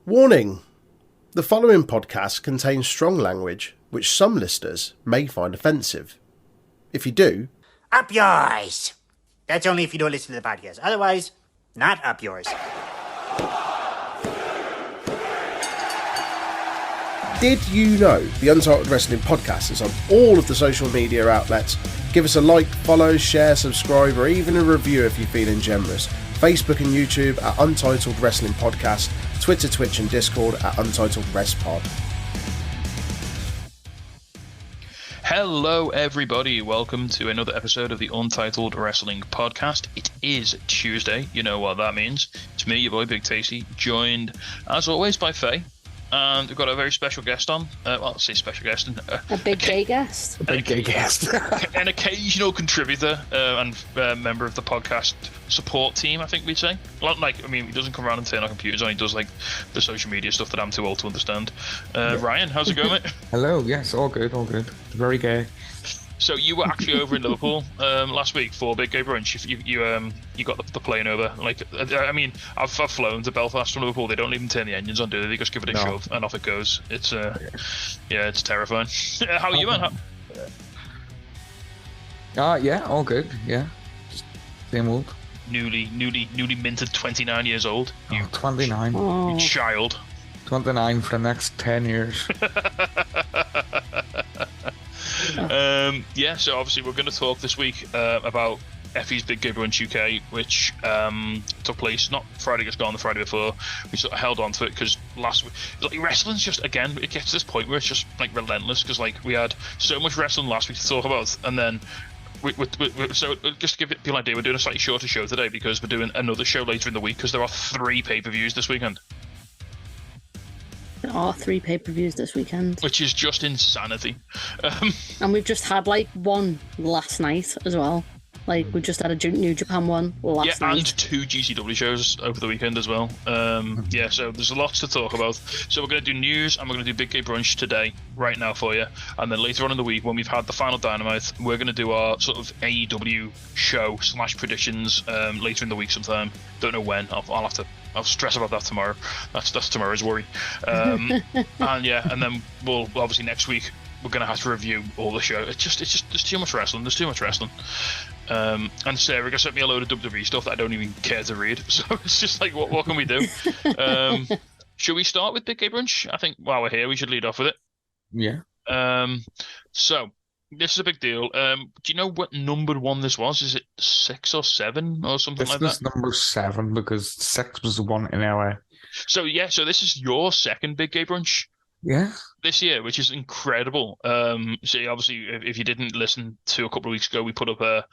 Warning! The following podcast contains strong language which some listeners may find offensive. If you do, Up yours! That's only if you don't listen to the podcast. Otherwise, not up yours. did you know the Untitled Wrestling Podcast is on all of the social media outlets? Give us a like, follow, share, subscribe, or even a review if you're feeling generous. Facebook and YouTube at Untitled Wrestling Podcast, Twitter, Twitch and Discord at Untitled Rest Pod. Hello everybody, welcome to another episode of the Untitled Wrestling Podcast. It is Tuesday, you know what that means. It's me, your boy Big Tasty, joined as always by Faye. And we've got a very special guest on. Well, I'll say special guest. A big gay guest. A big gay guest. An occasional contributor and member of the podcast support team, I think we'd say. Like, I mean, he doesn't come around and turn on computers on. He does like the social media stuff that I'm too old to understand. Ryan, how's it going, mate? Hello. Yes, all good, all good. Very gay. So you were actually over in Liverpool last week for Big Gay Brunch. You got the plane over. Like, I mean, I've flown to Belfast from Liverpool. They don't even turn the engines on, do they? They just give it a shove and off it goes. It's it's terrifying. How are you, man? Yeah, all good. Yeah, just same old. Newly minted 29 years old. You 29. You child. 29 for the next 10 years. So obviously we're going to talk this week about Effie's Big Gay Brunch UK, which took place not Friday just gone, the Friday before. We sort of held on to it because last week, like, wrestling's just, again, it gets to this point where it's just like relentless because like we had so much wrestling last week to talk about, and then so just to give people an idea, we're doing a slightly shorter show today because we're doing another show later in the week because there are 3 pay-per-views this weekend. There are 3 pay-per-views this weekend. Which is just insanity. And we've just had like one last night as well. Like we just had a New Japan one last night. And 2 GCW shows over the weekend as well. So there's lots to talk about. So we're going to do news and we're going to do Big Gay Brunch today, right now for you. And then later on in the week, when we've had the final Dynamite, we're going to do our sort of AEW show / predictions later in the week sometime. Don't know when. I'll stress about that tomorrow. That's tomorrow's worry. And then we'll obviously next week we're gonna have to review all the show. It's just there's too much wrestling. And Sarah sent me a load of WWE stuff that I don't even care to read. So it's just like, what can we do? Should we start with Big Gay Brunch? I think while we're here, we should lead off with it. Yeah. So this is a big deal. Do you know what number 1 this was? Is it 6 or 7 or something like that? This was number 7 because 6 was the one in LA. So this is your second Big Gay Brunch. Yeah. This year, which is incredible. So obviously, if you didn't listen to a couple of weeks ago, we put up a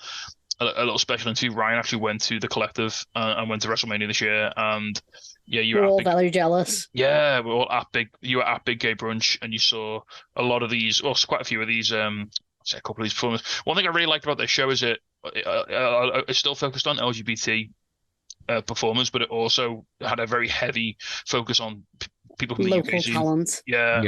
little special interview. Ryan actually went to the Collective and went to WrestleMania this year, and we're all very jealous. Yeah, we're all at You were at Big Gay Brunch, and you saw a lot of these, or quite a few of these. A couple of these performers. One thing I really liked about this show is it's still focused on LGBT performers, but it also had a very heavy focus on people from the local UK scene. talent. Yeah,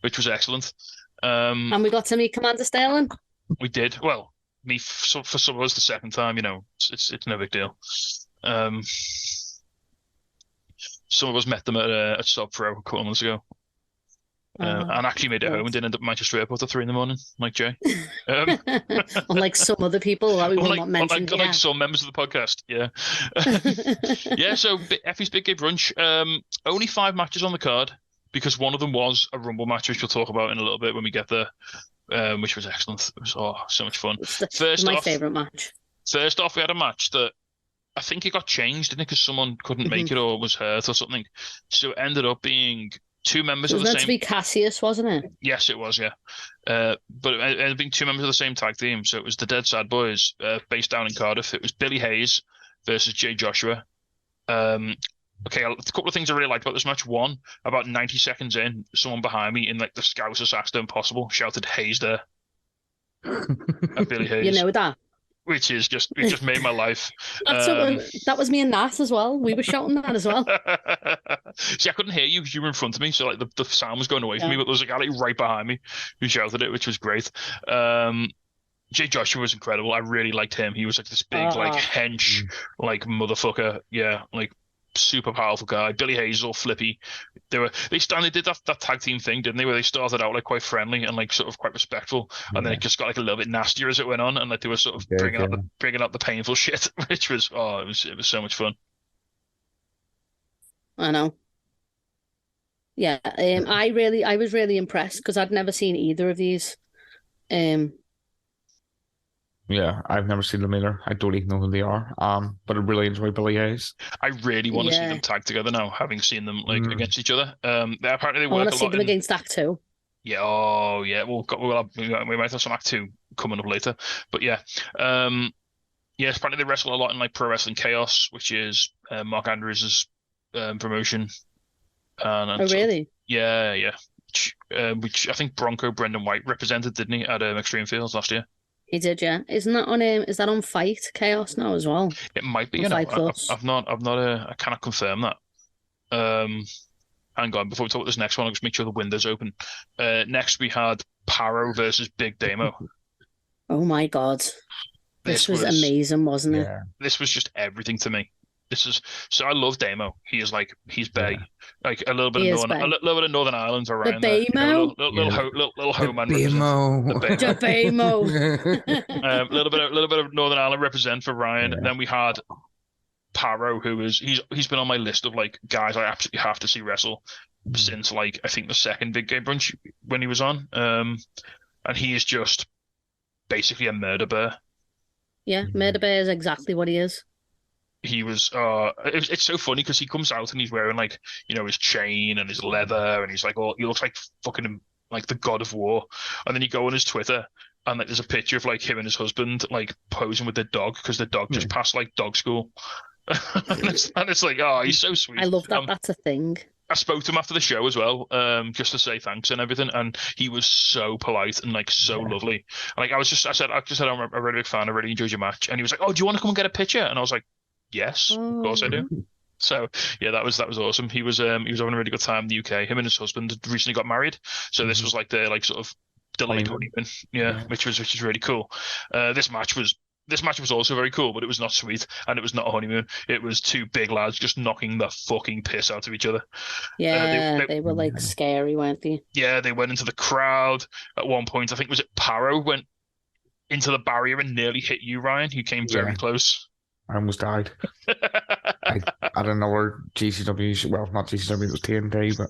which was excellent. And we got to meet Commander Sterling. We did. Well, for some of us the second time. It's no big deal. Some of us met them at Stop Pro a couple of months ago. And actually made it home and didn't end up at Manchester Airport at 3 a.m, like Jay. Unlike some other people that we will not mention. Like some members of the podcast, yeah. So Effie's Big Gay Brunch. Only 5 matches on the card because one of them was a Rumble match, which we'll talk about in a little bit when we get there, which was excellent. It was so much fun. It's my favourite match. First off, we had a match that I think it got changed, didn't it? Because someone couldn't make it or was hurt or something. So it ended up being 2 members of the same. It was meant to be Cassius, wasn't it? Yes, it was. Yeah, but it ended up being 2 members of the same tag team. So it was the Dead Sad Boys, based down in Cardiff. It was Billy Hayes versus Jay Joshua. Okay, a couple of things I really liked about this match. One, about 90 seconds in, someone behind me in like the Scouser Saxton Impossible shouted "Hayes there" at Billy Hayes. You know that. Which is just made my life. That was me and Nat as well. We were shouting that as well. See, I couldn't hear you because you were in front of me, so like the sound was going away from me. But there was a guy like right behind me who shouted it, which was great. Jay Joshua was incredible. I really liked him. He was like this big, like hench, like motherfucker. Yeah, like super powerful guy. Billy Hayes is all flippy. They did that tag team thing, didn't they? Where they started out like quite friendly and like sort of quite respectful, and then it just got like a little bit nastier as it went on, and like they were sort of bringing out the painful shit, which was it was so much fun. I know. Yeah, I was really impressed because I'd never seen either of these. Yeah, I've never seen them either. I don't even know who they are. But I really enjoy Billy Hayes. I really want to see them tag together now, having seen them like against each other. Apparently they I work want a to see lot them against Act 2. Yeah, yeah. We might have some Act 2 coming up later, but yeah. Yes, apparently they wrestle a lot in like Pro Wrestling Chaos, which is Mark Andrews' promotion. And really? Yeah. Which I think Bronco Brendan White represented, didn't he, at Extreme Fields last year? He did, yeah. Isn't that on is that on Fight Chaos now as well? It might be. On I cannot confirm that. Hang on, before we talk about this next one, I'll just make sure the window's open. Next we had Parrow versus Big Damo. Oh my God. This was amazing, wasn't it? This was just everything to me. So I love Damo. He's Bay, like a little bit of Northern Ireland for Ryan. The Baymo, little home man. The Baymo. A little bit of Northern Ireland represent for Ryan. And then we had Parrow, he's been on my list of like guys I absolutely have to see wrestle since like I think the second Big Gay Brunch when he was on. And he is just basically a murder bear. Yeah, murder bear is exactly what he is. He was it's so funny because he comes out and he's wearing like his chain and his leather and he's like he looks like fucking like the god of war. And then you go on his Twitter and like there's a picture of like him and his husband like posing with the dog because the dog just passed like dog school. and it's like, he's so sweet. I love that that's a thing. I spoke to him after the show as well, just to say thanks and everything, and he was so polite and like so lovely. Like I said I'm a really big fan. I really enjoyed your match, and he was like, "Oh, do you want to come and get a picture?" And I was like, "Yes, of course I do." So yeah, that was awesome. He was having a really good time in the UK. Him and his husband had recently got married, so this was like their like sort of delayed honeymoon. Yeah, which is really cool. This match was also very cool, but it was not sweet and it was not a honeymoon. It was two big lads just knocking the fucking piss out of each other. Yeah, they were like scary, weren't they? Yeah, they went into the crowd at one point. I think was it Parrow went into the barrier and nearly hit you, Ryan. He came very close. I almost died. I don't know where GCW, well, not GCW, it was TNT, but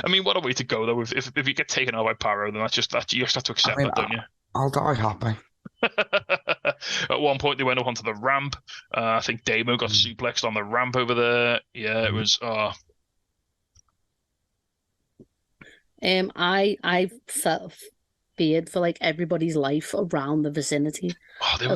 I mean, what a way to go though. If you get taken out by Parrow, then you just have to accept that, don't you? I'll die happy. At one point, they went up onto the ramp. I think Damo got suplexed on the ramp over there. Yeah, it was. I felt feared for like everybody's life around the vicinity. Oh, they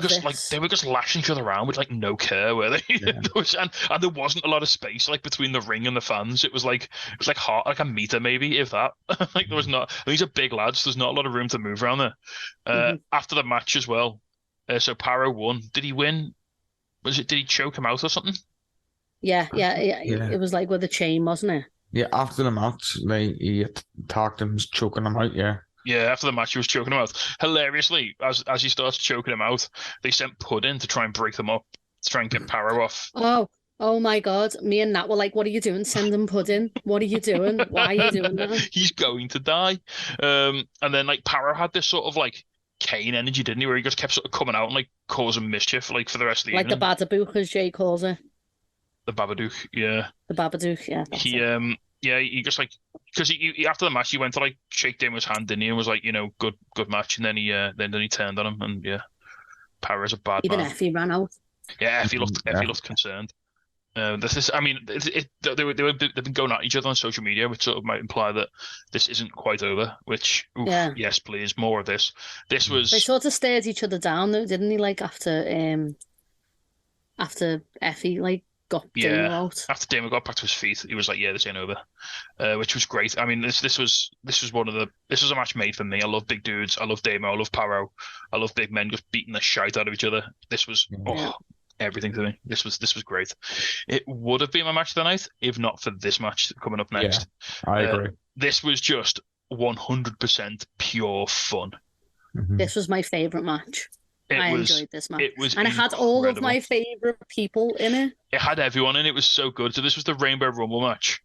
were just lashing each other around with like no care, were they? Yeah. and there wasn't a lot of space like between the ring and the fans. It was like hard, like a meter maybe, if that. Like there was not. These are big lads. There's not a lot of room to move around there. After the match as well, so Parrow won. Did he win? Did he choke him out or something? Yeah. It was like with a chain, wasn't it? Yeah. After the match, he attacked him, choking him out. Yeah. Yeah, after the match, he was choking him out. Hilariously, as he starts choking him out, they sent Puddin to try and break them up, to try and get Parrow off. Oh my God. Me and Nat were like, what are you doing? Send him Puddin. What are you doing? Why are you doing that? He's going to die. And then, like, Parrow had this sort of, like, Kane energy, didn't he? Where he just kept sort of coming out and, like, causing mischief, like, for the rest of the evening. Like the Babadook, as Jay calls it. The Babadook, yeah. The Babadook, yeah. Yeah, he just like because he after the match he went to like shake Damo's hand, didn't he? And was like, good match, and then he turned on him, and yeah, Parrow's a bad man. Even Effie ran out. Yeah, Effie looked concerned. They've been going at each other on social media, which sort of might imply that this isn't quite over. Which, yes, please, more of this. They sort of stared each other down, though, didn't he? Like after Effie like got Damo out. After Damo got back to his feet, he was like, "Yeah, this ain't over," which was great. I mean, this was a match made for me. I love big dudes. I love Damo. I love Parrow. I love big men just beating the shite out of each other. This was everything to me. This was great. It would have been my match of the night if not for this match coming up next. Yeah, I agree. This was just 100% pure fun. This was my favorite match. It I was, enjoyed this match. it was And it had all of incredible. my favourite people in it. It had everyone in it. It was so good. So this was the Rainbow Rumble match.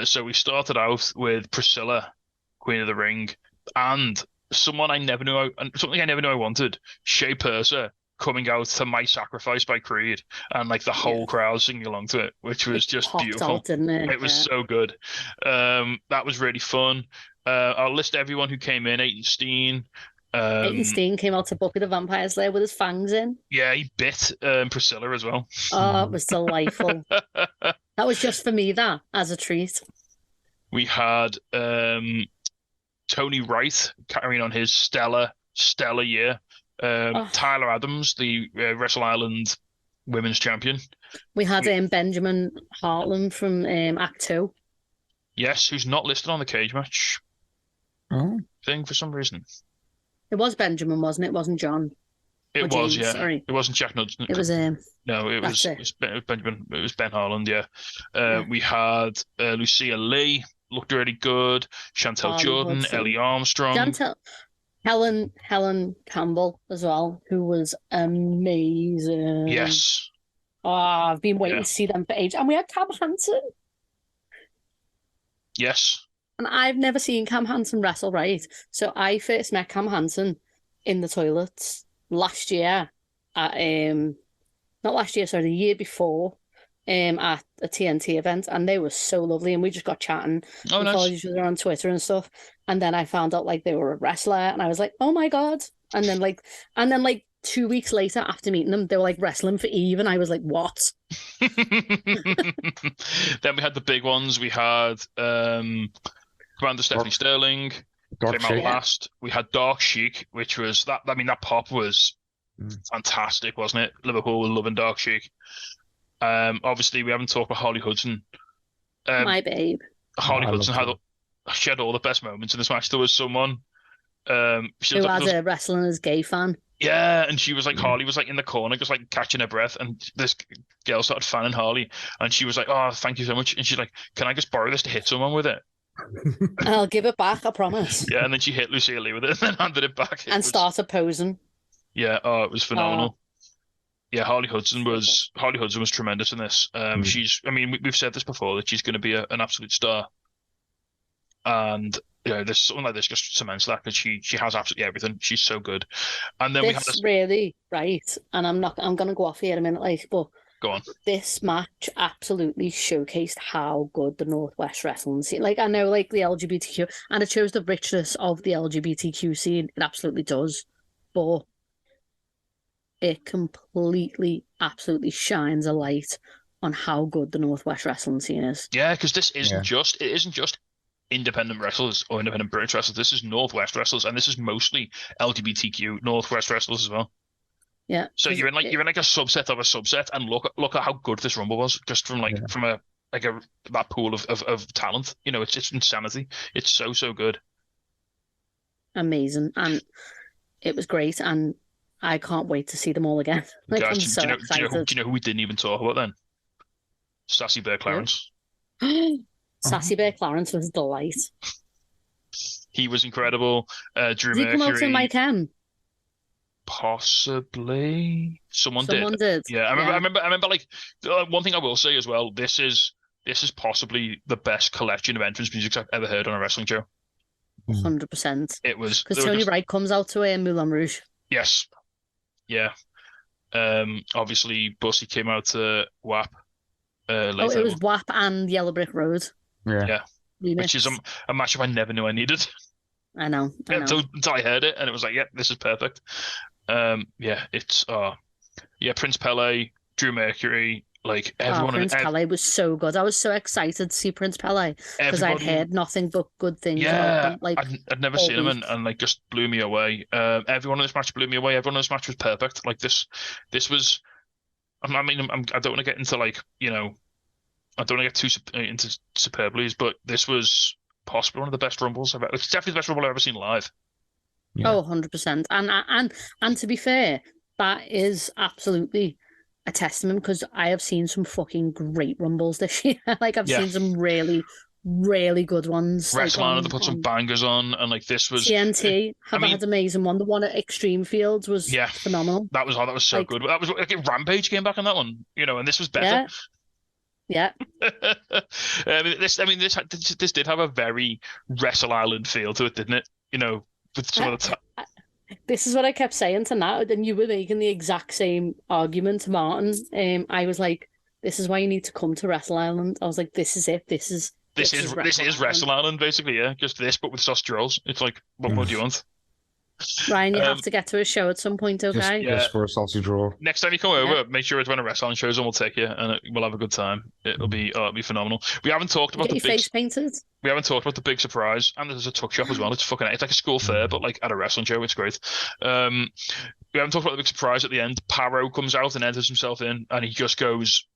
So we started out with Priscilla, Queen of the Ring, and someone I never knew, something I never knew I wanted, Shea Purser, coming out to My Sacrifice by Creed, and like the whole crowd singing along to it, which was just Popped beautiful. out, didn't it? It was so good. That was really fun. I'll list everyone who came in. Aiden Steen. Aiden Steen came out to Buffy the Vampire Slayer with his fangs in. Yeah, he bit Priscilla as well. Oh, it was delightful. That was just for me, that, as a treat. We had Tony Wright carrying on his stellar year. Tyler Adams, the Wrestle Island Women's Champion. We had Benjamin Hartland from Act 2. Yes, who's not listed on the cage match thing for some reason. It was Benjamin, wasn't it? It wasn't John. It James, was, yeah. sorry. It wasn't Jack Knudsen. It was No, it was Benjamin. It was Ben Harland. Yeah. We had Lucia Lee, looked really good. Chantel Harley Jordan, Hudson. Ellie Armstrong. Helen Campbell as well, who was amazing. Yes. Oh, I've been waiting to see them for ages. And we had Cam Hansen. Yes. And I've never seen Cam Hansen wrestle, right? So I first met Cam Hansen in the toilets last year at not last year, sorry, the year before, at a TNT event, and they were so lovely, and we just got chatting. Oh, we nice. followed each other on Twitter and stuff. And then I found out like they were a wrestler, and I was like, oh my God. And then like 2 weeks later after meeting them, they were like wrestling for Eve, and I was like, what? Then we had the big ones. We had Commander Stephanie Sterling came out last. We had Dark Sheik, which was that. I mean, that pop was fantastic, wasn't it? Liverpool were loving Dark Sheik. Obviously, we haven't talked about Harley Hudson. My babe. Harley Hudson had all the best moments in this match. There was someone who had a wrestling as gay fan. Yeah, and she was like, Harley was like in the corner, just like catching her breath, and this girl started fanning Harley, and she was like, "Oh, thank you so much," and she's like, "Can I just borrow this to hit someone with it?" I'll give it back, I promise. Yeah, and then she hit Lucia Lee with it, and then handed it back. Started posing. Yeah, it was phenomenal. Yeah, Harley Hudson was tremendous in this. We've said this before that she's going to be an absolute star, and there's something like this just cements that, because she has absolutely everything. She's so good. And then really right. And I'm going to go off here in a minute, but go on. This match absolutely showcased how good the Northwest wrestling scene. Like, I know, like the LGBTQ, and it shows the richness of the LGBTQ scene. It absolutely does, but it completely, absolutely shines a light on how good the Northwest wrestling scene is. Yeah, because this isn't just independent wrestlers or independent British wrestlers. This is Northwest wrestlers, and this is mostly LGBTQ Northwest wrestlers as well. Yeah. So you're in like a subset of a subset, and look at how good this Rumble was, just from that pool of talent. It's insanity. It's so good. Amazing, and it was great, and I can't wait to see them all again. I'm so excited. Do you know who we didn't even talk about then? Sassy Bear Clarence. Sassy Bear Clarence was a delight. He was incredible. Drew Mercury. Did he come out to Mike M? Possibly. Someone did. Yeah, I remember. Like, one thing I will say as well. This is possibly the best collection of entrance music I've ever heard on a wrestling show. 100%. It was because Tony Wright comes out to Moulin Rouge. Yes. Yeah. Obviously, Bussy came out to WAP. Later. It was WAP and Yellow Brick Road. Yeah. Which is a matchup I never knew I needed. I know. Until I heard it, and it was like, this is perfect. It's Prince Pele, Drew Mercury, like everyone. Prince Pele was so good. I was so excited to see Prince Pele because I'd heard nothing but good things. Yeah, I'd never seen him, and like just blew me away. Everyone in this match blew me away. Everyone in this match was perfect. Like this was. I don't want to get into I don't want to get too into superblaze, but this was possibly one of the best Rumbles it's definitely the best Rumble I've ever seen live. Yeah. 100%. And to be fair, that is absolutely a testament, because I have seen some fucking great Rumbles this year. Like, I've seen some really, really good ones. Wrestle like Island, they put some bangers on, and like this was TNT had an amazing one. The one at Extreme Fields was yeah, phenomenal. that was so Like, good. That was like Rampage came back on that one, and this was better. Yeah. This did have a very Wrestle Island feel to it, didn't it? With some of the. This is what I kept saying to Nat, and you were making the exact same argument to Martin. I was like, "This is why you need to come to Wrestle Island." I was like, "This is it. This is Wrestle Island, basically, yeah. Just this, but with sausage rolls. It's like, what more do you want? Ryan, you have to get to a show at some point, okay? Just for a sausage roll. Next time you come over, make sure it's when a wrestling show's on. We'll take you, and we'll have a good time. It'll be phenomenal. We haven't talked about face painted. We haven't talked about the big surprise, and there's a tuck shop as well. It's like a school fair, but like at a wrestling show. It's great. We haven't talked about the big surprise at the end. Parrow comes out and enters himself in, and he just goes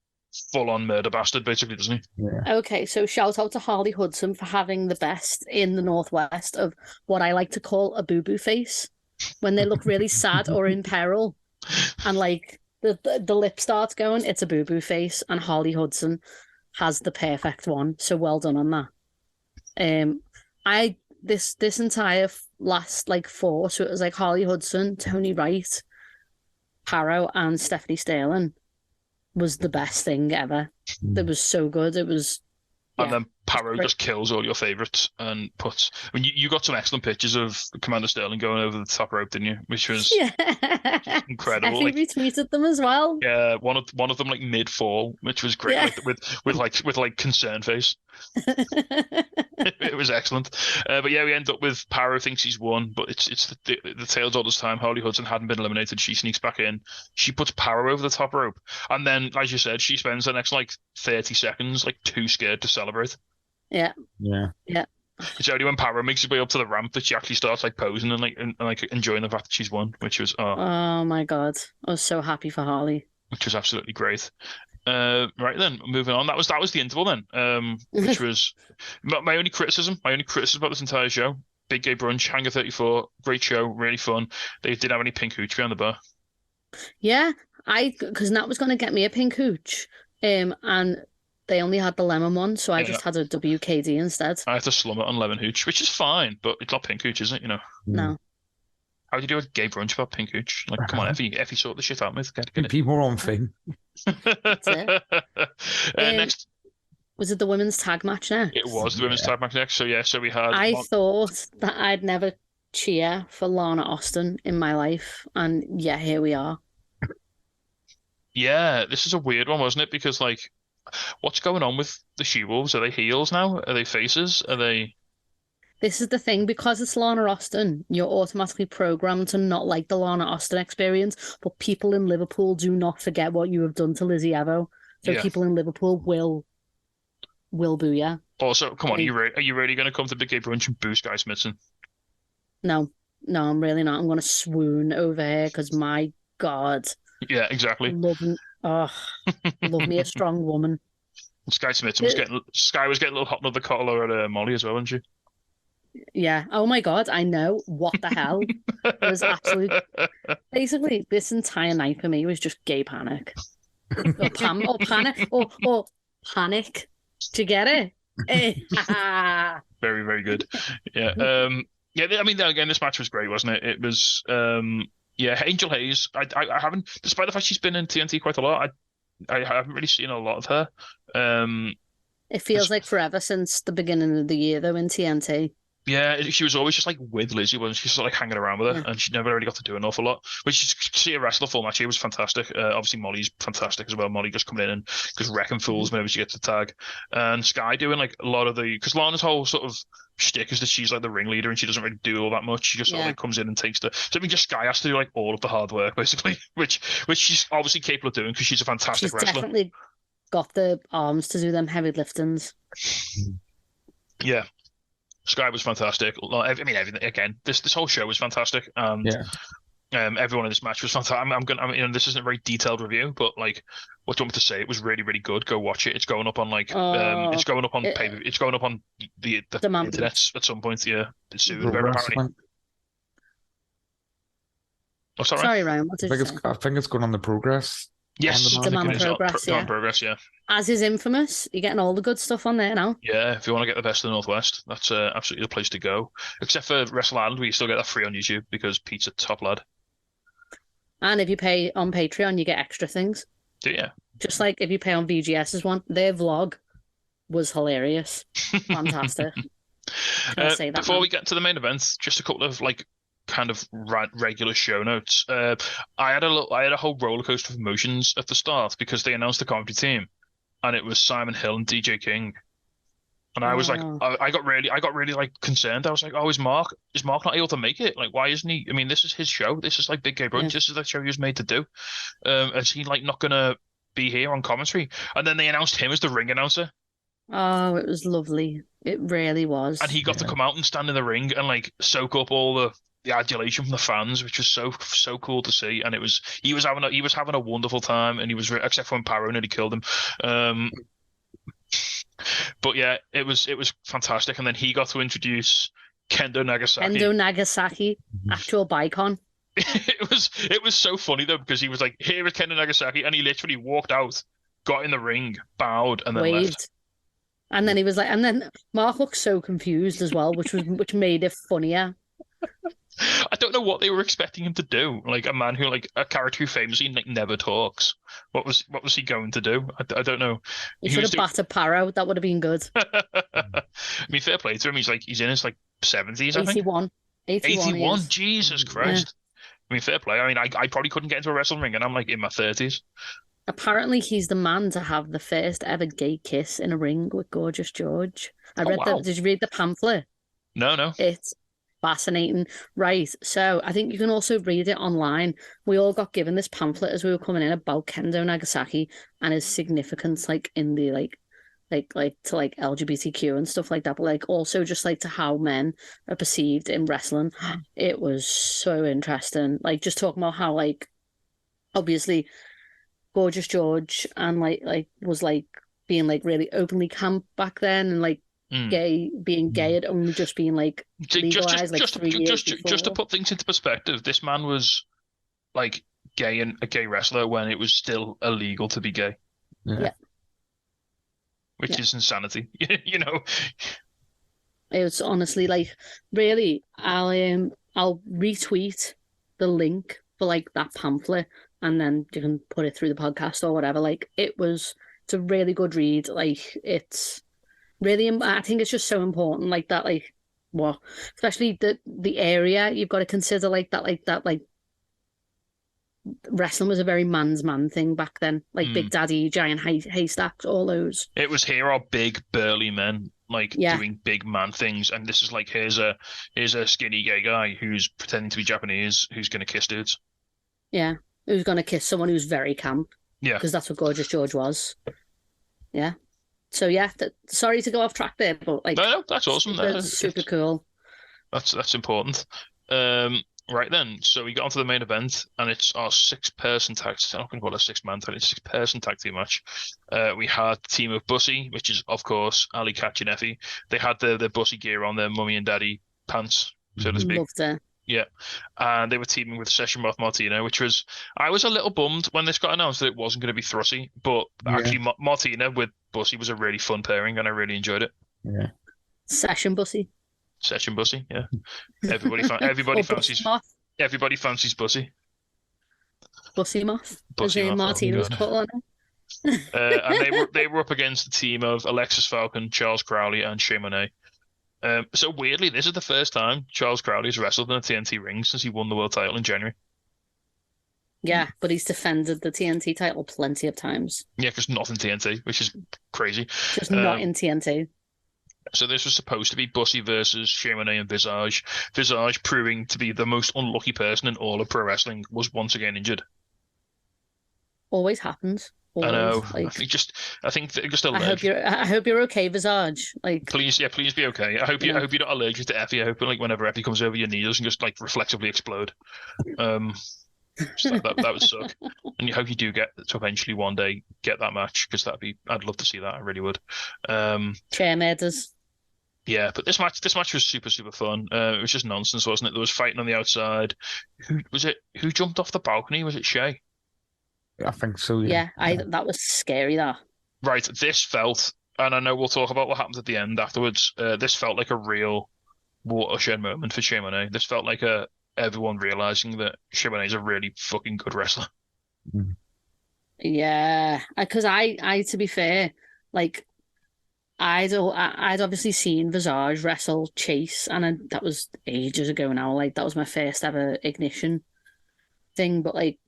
full on murder bastard, basically, doesn't he? Yeah. Okay, so shout out to Harley Hudson for having the best in the Northwest of what I like to call a boo-boo face. When they look really sad or in peril, and like the lip starts going, it's a boo-boo face, and Harley Hudson has the perfect one. So well done on that. This entire last like 4, so it was like Harley Hudson, Tony Wright, Parrow, and Stephanie Sterling was the best thing ever. It was so good. It was. And then Parrow just kills all your favourites and puts. I mean, you got some excellent pictures of Commander Sterling going over the top rope, didn't you? Which was incredible. I think we tweeted them as well. Yeah, one of them like mid fall, which was great. Yeah. With concern face. It was excellent. But yeah, we end up with Parrow thinks he's won, but it's the tale's all this time. Harley Hudson hadn't been eliminated. She sneaks back in. She puts Parrow over the top rope, and then, as you said, she spends the next like 30 seconds like too scared to celebrate. Yeah. It's only when Parrow makes his way up to the ramp that she actually starts like posing and enjoying the fact that she's won, which was oh my god, I was so happy for Harley. Which was absolutely great. Right then, moving on. That was the interval then. Which was my only criticism. My only criticism about this entire show. Big Gay Brunch, Hangar 34, great show, really fun. They didn't have any pink hooch behind the bar. Yeah, because Nat was going to get me a pink hooch, and they only had the lemon one, so I just had a WKD instead. I had to slum it on lemon hooch, which is fine, but it's not pink hooch, is it? No. How do you do a gay brunch about pink hooch? Like, come on, Effie sort the shit out with. Get it. Be more on thing. That's it. Next. Was it the women's tag match next? It was the women's tag match next. So we had. I thought that I'd never cheer for Lana Austin in my life, and yeah, here we are. Yeah, this is a weird one, wasn't it? Because like, what's going on with the She-Wolves? Are they heels now? Are they faces? Are they? This is the thing, because it's Lana Austin, you're automatically programmed to not like the Lana Austin experience, but people in Liverpool do not forget what you have done to Lizzie Evo. So people in Liverpool will boo you. Also, come on, are you really going to come to Big Gay Brunch and boo Sky Smithson? No, I'm really not. I'm going to swoon over here because my God. Yeah, exactly. Love me a strong woman. Sky Smithson was getting a little hot under the collar at Molly as well, wasn't she? Yeah. Oh my God, I know. What the hell? It was absolute. Basically, this entire night for me was just gay panic. Or panic. Do you get it? Very, very good. Yeah. I mean, again, this match was great, wasn't it? It was. Angel Hayes. I haven't, despite the fact she's been in TNT quite a lot. I haven't really seen a lot of her. It feels like forever since the beginning of the year, though, in TNT. Yeah, she was always just like with Lizzie, wasn't she? Sort of like hanging around with her, and she never really got to do an awful lot. But she see her wrestle the full match here was fantastic. Obviously, Molly's fantastic as well. Molly just coming in and just wrecking fools whenever she gets the tag. And Sky doing like a lot of because Lana's whole sort of shtick is that she's like the ringleader and she doesn't really do all that much. She just sort of like comes in and takes the. So I mean, just Sky has to do like all of the hard work basically, which she's obviously capable of doing because she's a fantastic wrestler. She's definitely got the arms to do them heavy liftings. Yeah. Sky was fantastic. I mean, everything again. This whole show was fantastic. Everyone in this match was fantastic. This isn't a very detailed review, but like, what do you want me to say? It was really, really good. Go watch it. It's going up on it's going up on it's going up on the internet at some point. Yeah, soon. Apparently. Oh, sorry, Ryan. What did you say? I think it's going on the Progress Yes, On I Demand think Demand it is Progress, Demand yeah. Progress, yeah. As is Infamous, you're getting all the good stuff on there now. Yeah, if you want to get the best of the Northwest, that's absolutely the place to go. Except for Wrestle Island, where you still get that free on YouTube because Pete's a top lad. And if you pay on Patreon, you get extra things. So, yeah. Just like if you pay on VGS's one, their vlog was hilarious. Fantastic. Can I say that Before now? we get to the main event, just a couple of like kind of regular show notes. I had a whole roller coaster of emotions at the start because they announced the comedy team, and it was Simon Hill and DJ King. And I was like, Oh. I got really like concerned. I was like, oh, is Mark not able to make it? Like, why isn't he? I mean, this is his show. This is like Big Gay Brunch. Yeah. This is the show he was made to do. Is he like not gonna be here on commentary? And then they announced him as the ring announcer, Oh, it was lovely. It really was. and he got to come out and stand in the ring and like soak up all the adulation from the fans, which was so cool to see. And he was having a wonderful time, and he was except for when Parrow nearly killed him. But yeah, it was fantastic. And then he got to introduce Kendo Nagasaki. Kendo Nagasaki, actual Bicon. It was so funny though, because he was like, here is Kendo Nagasaki, and he literally walked out, got in the ring, bowed, and then Waved. left. And then he was like, and then Mark looked so confused as well, which made it funnier. I don't know what they were expecting him to do. Like a man who, like a character who famously like never talks. What was he going to do? I don't know. He should have battered Parrow. That would have been good. I mean, fair play to him. He's in his like 70s, I think. 81. 81. Jesus Christ. I mean, fair play. I mean, I probably couldn't get into a wrestling ring, and I'm like in my 30s. Apparently, he's the man to have the first ever gay kiss in a ring with Gorgeous George. Wow. Did you read the pamphlet? No. It's fascinating. Right. So I think you can also read it online. We all got given this pamphlet as we were coming in about Kendo Nagasaki and his significance, like in the like to like LGBTQ and stuff like that, but like also just like to how men are perceived in wrestling. It was so interesting. Like just talking about how like obviously Gorgeous George and like was like being like really openly camp back then, and like being gay had only just been like legalized like 3 years before. Just to put things into perspective, this man was like gay and a gay wrestler when it was still illegal to be gay. Yeah. Which is insanity, you know. It was honestly like really. I'll retweet the link for like that pamphlet, and then you can put it through the podcast or whatever. Like it's a really good read. Like it's really, I think it's just so important. Like that, like what, especially the area you've got to consider. Like that. Wrestling was a very man's man thing back then, like Big Daddy, Giant Haystacks, all those. It was here are big burly men like doing big man things, and this is like here's a skinny gay guy who's pretending to be Japanese who's going to kiss dudes. Yeah, who's going to kiss someone who's very camp. Yeah, because that's what Gorgeous George was. Yeah. So yeah, sorry to go off track there, but like no, that's awesome. That's super cool. That's important. Right then, so we got onto the main event, and it's our 6-person tag. I'm not going to call it a 6-man tag. It's a 6-person tag team match. We had the team of Bussy, which is of course Ali, Katch, and Effie. They had the Bussy gear on, their mummy and daddy pants, so to speak. Loved it. Yeah, and they were teaming with Session Moth Martina, I was a little bummed when this got announced that it wasn't going to be Thrusty, but actually Martina with Bussy was a really fun pairing, and I really enjoyed it. Yeah, Session Bussy, yeah. Everybody fancies Bussy. Bussy Moth. Bussy Moth. Martina's put on it. And they were up against the team of Alexis Falcon, Charles Crowley, and Shea Monet. So weirdly, this is the first time Charles Crowley has wrestled in a TNT ring since he won the world title in January. Yeah, but he's defended the TNT title plenty of times. Yeah, because not in TNT, which is crazy. Just not in TNT. So this was supposed to be Bussy versus Shea Monet and Visage. Visage, proving to be the most unlucky person in all of pro wrestling, was once again injured. Always happens. Always. I know. Like, I think just a leg. I hope you're okay, Visage. Like, please be okay. I hope you're not allergic to Effie. I hope like whenever Effie comes over your knee, doesn't just like reflexively explode. So that would suck. And I hope you do get to eventually one day get that match, because I'd love to see that. I really would. Chair murders. Yeah, but this match was super, super fun. It was just nonsense, wasn't it? There was fighting on the outside. Who jumped off the balcony? Was it Shea? I think so. Yeah. That was scary. That. Right, this felt, and I know we'll talk about what happens at the end afterwards. This felt like a real watershed moment for Shea Monet. This felt like everyone realizing that Shea Monet is a really fucking good wrestler. Mm. Yeah, because I to be fair, like I'd obviously seen Visage wrestle Chase, and that was ages ago now. Like that was my first ever Ignition thing, but like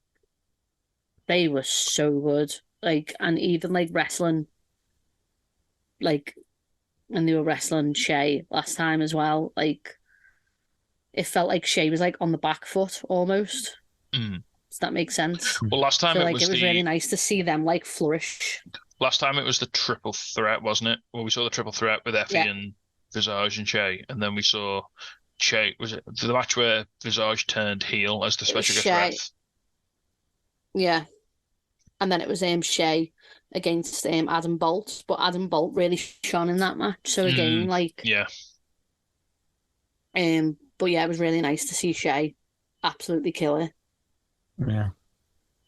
they were so good. Like, and even like wrestling, like, and they were wrestling Shea last time as well. Like, it felt like Shea was like on the back foot almost. Mm. Does that make sense? Well, last time So it like was it was really nice to see them like flourish. last time it was the triple threat, wasn't it? Well, we saw the triple threat with Effie and Visage and Shea, and then we saw Shea. Was it the match where Visage turned heel as the special guest ref? Yeah. And then it was Shea against Adam Bolt, but Adam Bolt really shone in that match. So again, like yeah. But yeah, it was really nice to see Shea absolutely kill it. Yeah.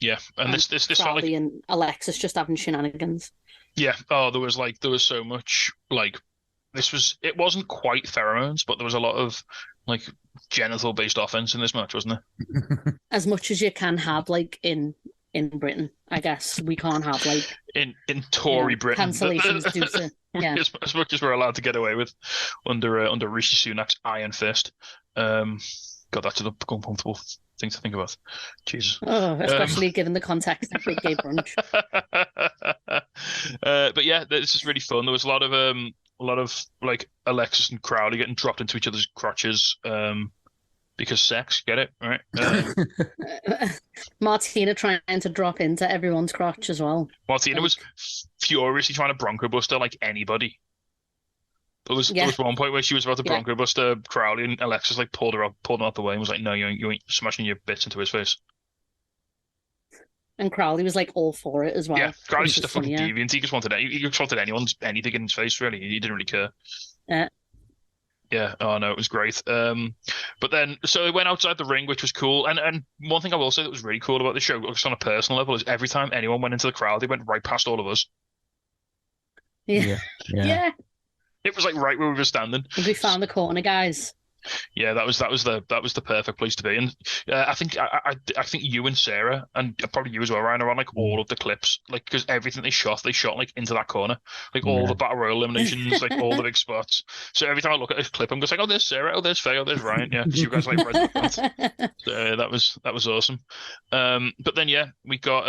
Yeah, and this felt like, and Alexis just having shenanigans. Yeah. Oh, there was so much like it wasn't quite pheromones, but there was a lot of like genital based offense in this match, wasn't there? As much as you can have like in Britain, I guess we can't have like in Tory Britain cancellations due to as much as we're allowed to get away with under Rishi Sunak's iron fist. God, that's an uncomfortable thing to think about. Jesus. Oh, especially given the context of Big Gay Brunch. But yeah, this is really fun. There was a lot of like Alexis and Crowley getting dropped into each other's crotches. Because sex, get it, right? Martina trying to drop into everyone's crotch as well. Martina was furiously trying to Bronco Buster like anybody. There was one point where she was about to Bronco Buster Crowley, and Alexis like pulled him out the way and was like, "No, you ain't smashing your bits into his face." And Crowley was like all for it as well. Yeah, Crowley's just a fucking deviant. He just wanted anything in his face. Really, he didn't really care. Yeah, oh no, it was great. But then, so they went outside the ring, which was cool. And one thing I will say that was really cool about the show, just on a personal level, is every time anyone went into the crowd, they went right past all of us. Yeah. It was like right where we were standing. We found the corner, guys. Yeah, that was the perfect place to be. And I think you and Sarah, and probably you as well, Ryan, are on like all of the clips, like because everything they shot like into that corner, like all the battle royal eliminations, like all the big spots. So every time I look at a clip, I'm just like, oh, there's Sarah, oh, there's Faye, oh, there's Ryan. Yeah, because you guys like right in front. So that was awesome. But then we got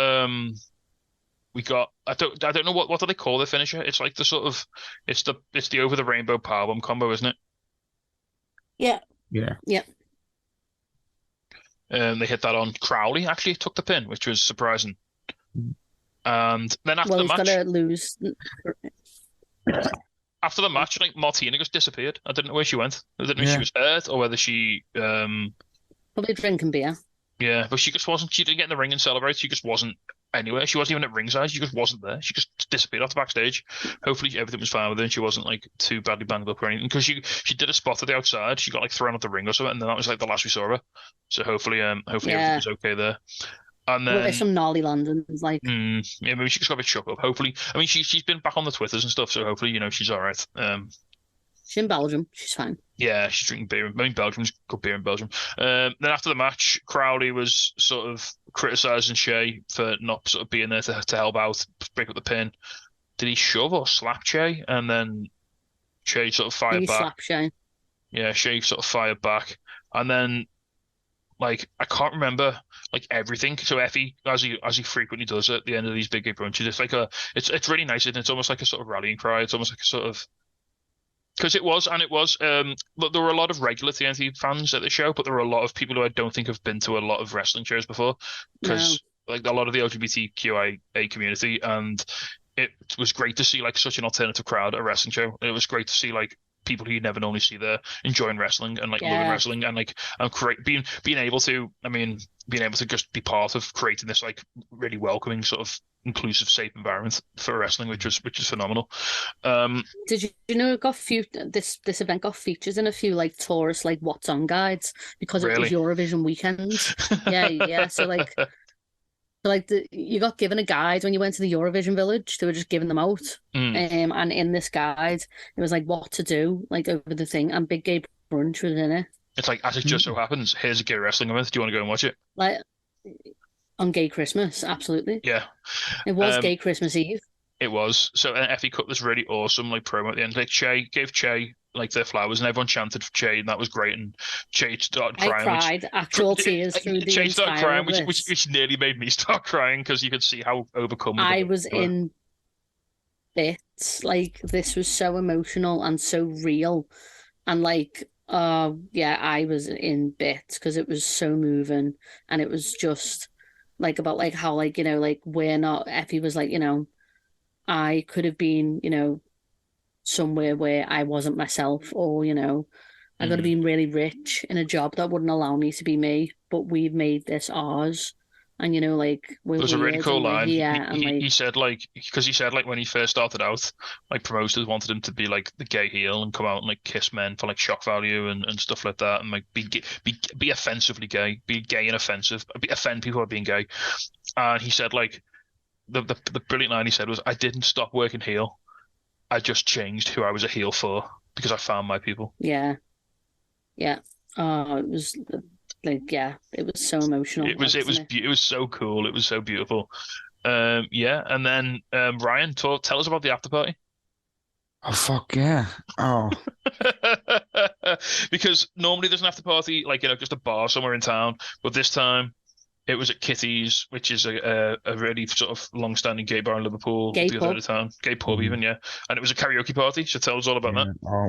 I don't know what do they call the finisher? It's like the sort of it's the over the rainbow powerbomb combo, isn't it? Yeah. They hit that on Crowley. Actually, took the pin, which was surprising. And then after the match, he's gonna lose. After the match, like Martina just disappeared. I didn't know where she went. I didn't know if she was hurt or whether she probably drinking beer. Yeah, but she just wasn't. She didn't get in the ring and celebrate. She just wasn't anywhere. She wasn't even at ringside. She just wasn't there. She just disappeared off the backstage. Hopefully everything was fine with her and she wasn't like too badly banged up or anything. Because she did a spot at the outside. She got like thrown out the ring or something, and then that was like the last we saw of her. So hopefully everything was okay there. And then there's some gnarly Londons like. Yeah, maybe she just got a bit shook up. Hopefully, I mean she's been back on the Twitters and stuff. So hopefully she's all right. She's in Belgium. She's fine. Yeah, she's drinking beer. I mean, Belgium's good beer in Belgium. Then after the match, Crowley was sort of criticising Shea for not sort of being there to help out, break up the pin. Did he shove or slap Shea? And then Shea sort of fired back. Slap Shea. Yeah, Shea sort of fired back. And then, like, I can't remember like everything. So Effie, as he frequently does at the end of these Big Gay Brunches, it's like it's really nice, and it's almost like a sort of rallying cry. It's almost like a sort of. Because it was. But there were a lot of regular TNT fans at the show, but there were a lot of people who I don't think have been to a lot of wrestling shows before. Because like a lot of the LGBTQIA community, and it was great to see like such an alternative crowd at a wrestling show. It was great to see like people who you never normally see there enjoying wrestling and like loving wrestling and like being able to just be part of creating this like really welcoming sort of inclusive, safe environment for wrestling, which is phenomenal. Did you know it got this event got features in a few like tourist like what's on guides because it was Eurovision weekend. Yeah. So like So, like, you got given a guide when you went to the Eurovision Village. They were just giving them out. And in this guide, it was like what to do, like over the thing. And Big Gay Brunch was in it. It's like, as it just so happens, here's a gay wrestling event. Do you want to go and watch it? Like on Gay Christmas, absolutely. Yeah. It was Gay Christmas Eve. It was. So Effie cut this really awesome like promo at the end. Like Che gave Che like their flowers, and everyone chanted for Che, and that was great. And Che started crying. I cried actual tears through the Che started crying, entire which nearly made me start crying because you could see how overcome. I was in bits. Like, this was so emotional and so real, and like, yeah, I was in bits because it was so moving, and it was just like about like how like, you know, like we're not. Effie was like, you know, I could have been, you know, somewhere where I wasn't myself, or, you know, I could have been really rich in a job that wouldn't allow me to be me, but we've made this ours. And, you know, like, we're There's a really cool line. He said, like, because he said, like, when he first started out, like, promoters wanted him to be, like, the gay heel and come out and, like, kiss men for, like, shock value and stuff like that, and, like, be offensively gay, be gay and offensive, offend people by being gay. And he said, like, the brilliant line he said was, I didn't stop working heel. I just changed who I was a heel for because I found my people. Yeah. Yeah. Oh, it was like, yeah, it was so emotional. It was so cool. It was so beautiful. Yeah. And then Ryan, tell us about the after party. Oh, fuck yeah. Oh. Because normally there's an after party, like, you know, just a bar somewhere in town, but this time it was at Kitty's, which is a really sort of long-standing gay bar in Liverpool, Gay the other side of town. Gay pub even, yeah. And it was a karaoke party, so tell us all about that. Oh,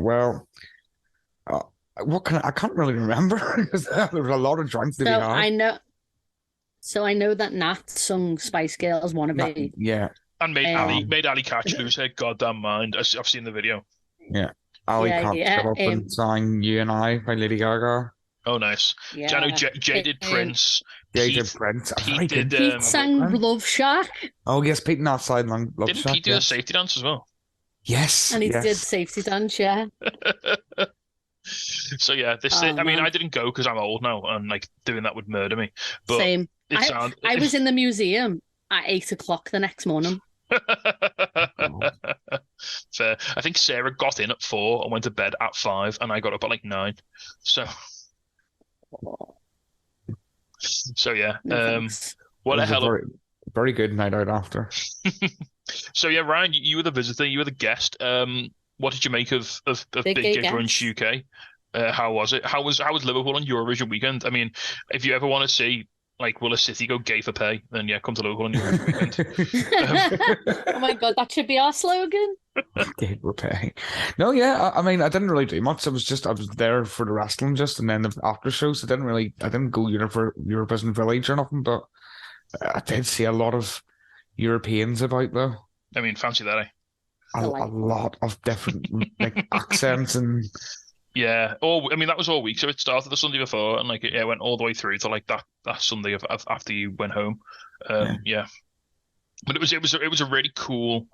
well, I can't really remember because there was a lot of drinks to be had. I know that Nat sung Spice Girls Wanna Be. Yeah. And made Ali Catch lose her goddamn mind. I've seen the video. Yeah. Ali Catch up and sang You and I by Lady Gaga. Oh, nice. Yeah. Jano, Jay did Prince. Pete sang Love Shack. Oh, yes, Pete and outside Love Shack. Didn't Pete do a safety dance as well? Yes. And he did safety dance, yeah. So, yeah, I mean, I didn't go because I'm old now, and, like, doing that would murder me. But same. I was in the museum at 8 o'clock the next morning. Fair. I think Sarah got in at 4 and went to bed at 5, and I got up at, like, 9. So yeah, what a hell of very good night out after. So yeah, Ryan, you were the visitor, you were the guest. What did you make of Big Gay Brunch UK? How was it? How was Liverpool on Eurovision weekend? I mean, if you ever want to see, like, will a city go gay for pay? Then yeah, come to Liverpool on Eurovision weekend. Oh my god, that should be our slogan. Gay for pay. No, yeah, I mean, I didn't really do much. I was there for the wrestling and then the after show. So I didn't go Eurovision Village or nothing, but I did see a lot of Europeans about though. I mean, fancy that, eh? A lot of different like accents and. Yeah, I mean, that was all week. So it started the Sunday before, and like it went all the way through to like that Sunday after you went home. Yeah. But it was a really cool,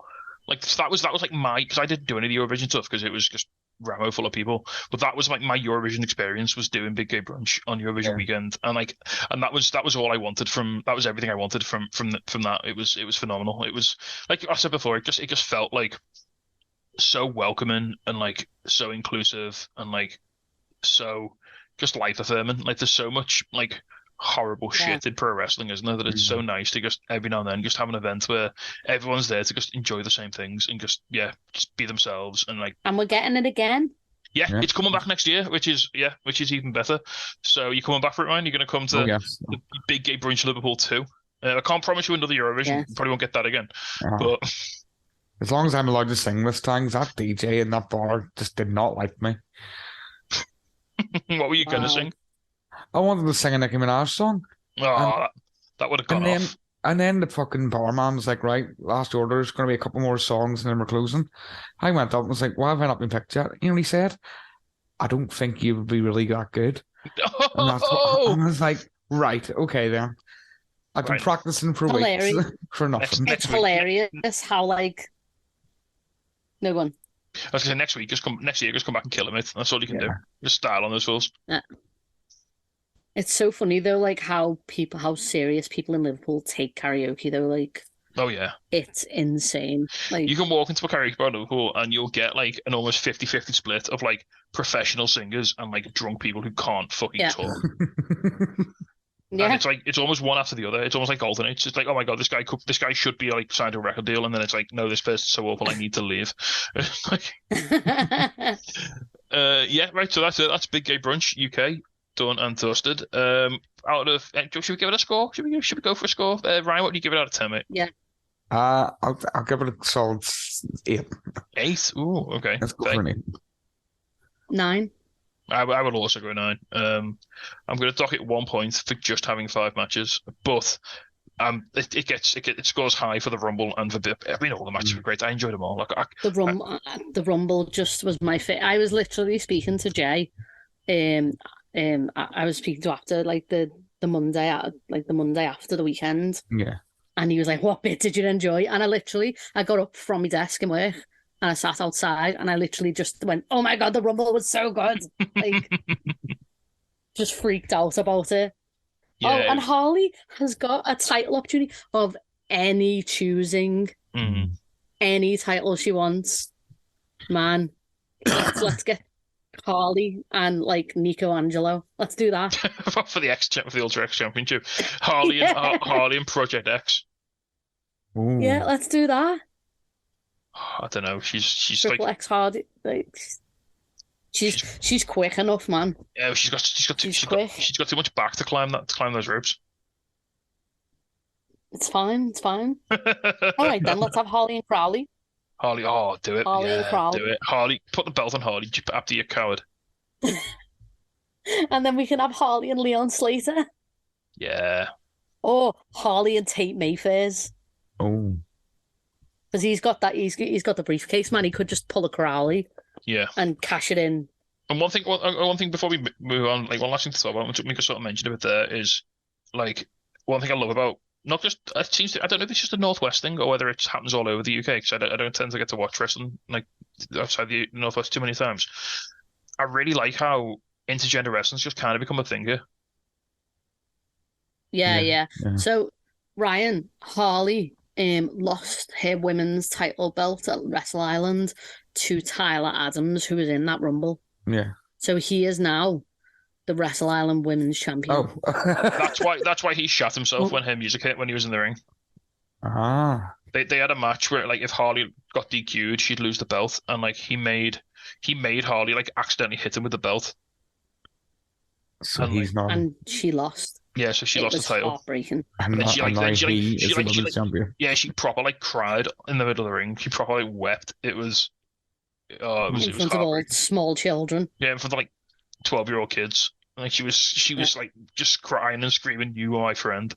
like that was like because I didn't do any of the Eurovision stuff because it was just Ramo full of people. But that was like my Eurovision experience was doing Big Gay Brunch on Eurovision weekend, and that was all I wanted that was everything I wanted from that. It was phenomenal. It was like I said before, it just felt like so welcoming and like so inclusive and like so just life affirming. Like there's so much like horrible shit in pro wrestling, isn't there? That it's so nice to just every now and then just have an event where everyone's there to just enjoy the same things and just be themselves and like. And we're getting it again. Yeah, it's coming back next year, which is even better. So you're coming back for it, Ryan? You're going to come to the Big Gay Brunch Liverpool 2. I can't promise you another Eurovision. You probably won't get that again. But as long as I'm allowed to sing this time, that DJ in that bar just did not like me. What were you going to sing? I wanted to sing a Nicki Minaj song. Oh, that would have gone off. And then the fucking barman was like, right, last order, there's going to be a couple more songs and then we're closing. I went up and was like, why have I not been picked yet? You know what he said? I don't think you would be really that good. And I was like, right, okay then. I've been practicing for weeks for nothing. It's hilarious how like no one. I was going to say next year, just come back and kill him. That's all you can do. Just style on those fools. Yeah. It's so funny though, like how serious people in Liverpool take karaoke though. Like, Oh yeah. it's insane. Like, You can walk into a karaoke bar in Liverpool and you'll get like an almost 50-50 split of like professional singers and like drunk people who can't fucking Yeah. talk. And yeah, it's like it's almost one after the other. It's almost like alternates. It's like, oh my god, this guy should be like signed to a record deal, and then it's like, no, this person's so awful, I need to leave. Like, yeah, right. So that's it. That's Big Gay Brunch UK done and dusted. Out of should we give it a score? Should we go for a score? Ryan, what do you give it out of 10, mate? yeah. I'll give it a solid 8. 8. Ooh, okay. Let's go for an 8. 9. I would also go 9. I'm going to dock it 1 point for just having 5 matches, but it scores high for the Rumble and for all the matches were great. I enjoyed them all. Like The Rumble just was my favorite. I was literally speaking to Jay. I was speaking to after like the Monday after the weekend, Yeah. and he was like, "What bit did you enjoy?" And I got up from my desk in work. And I sat outside and I literally just went, "Oh my God, the Rumble was so good." Like, just freaked out about it. Yeah. Oh, and Harley has got a title opportunity of any choosing, any title she wants. Man, let's get Harley and like Nico Angelo. Let's do that. for the Ultra X Championship. Harley and Project X. Ooh. Yeah, let's do that. I don't know. She's Triple like X Hardy. Like, she's quick enough, man. yeah. She's got too much back to climb those ropes. It's fine. It's fine. All right, then let's have Harley and Crowley. Harley, oh, do it. Harley and Crowley. Do it. Harley, put the belt on Harley after you coward. And then we can have Harley and Leon Slater. Yeah. Or Harley and Tate Mayfairs. Oh. Because he's got the briefcase, man. He could just pull a Crowley Yeah. and cash it in. And one thing before we move on, like one last thing to talk about, which we could sort of mention a bit there, is like one thing I love about not just it seems to, I don't know if it's just a Northwest thing or whether it happens all over the UK because I don't tend to get to watch wrestling like outside the Northwest too many times. I really like how intergender wrestling's just kind of become a thing here. Yeah. So Ryan, Harley lost her women's title belt at Wrestle Island to Tyler Adams, who was in that Rumble. Yeah. So he is now the Wrestle Island Women's Champion. Oh. That's why he shot himself when her music hit when he was in the ring. Ah. They had a match where like if Harley got DQ'd, she'd lose the belt, and like he made Harley like accidentally hit him with the belt. So And, he's not. And she lost. Yeah, so she It lost the was title. heartbreaking. And then she, like- now then she, like- he she, is like- the she, women's like- champion. Yeah, she proper like cried in the middle of the ring. She proper like wept. It was In front of all heartbreaking. small children. Yeah, in front of like 12-year-old kids. Like she was like just crying and screaming, "You are my friend."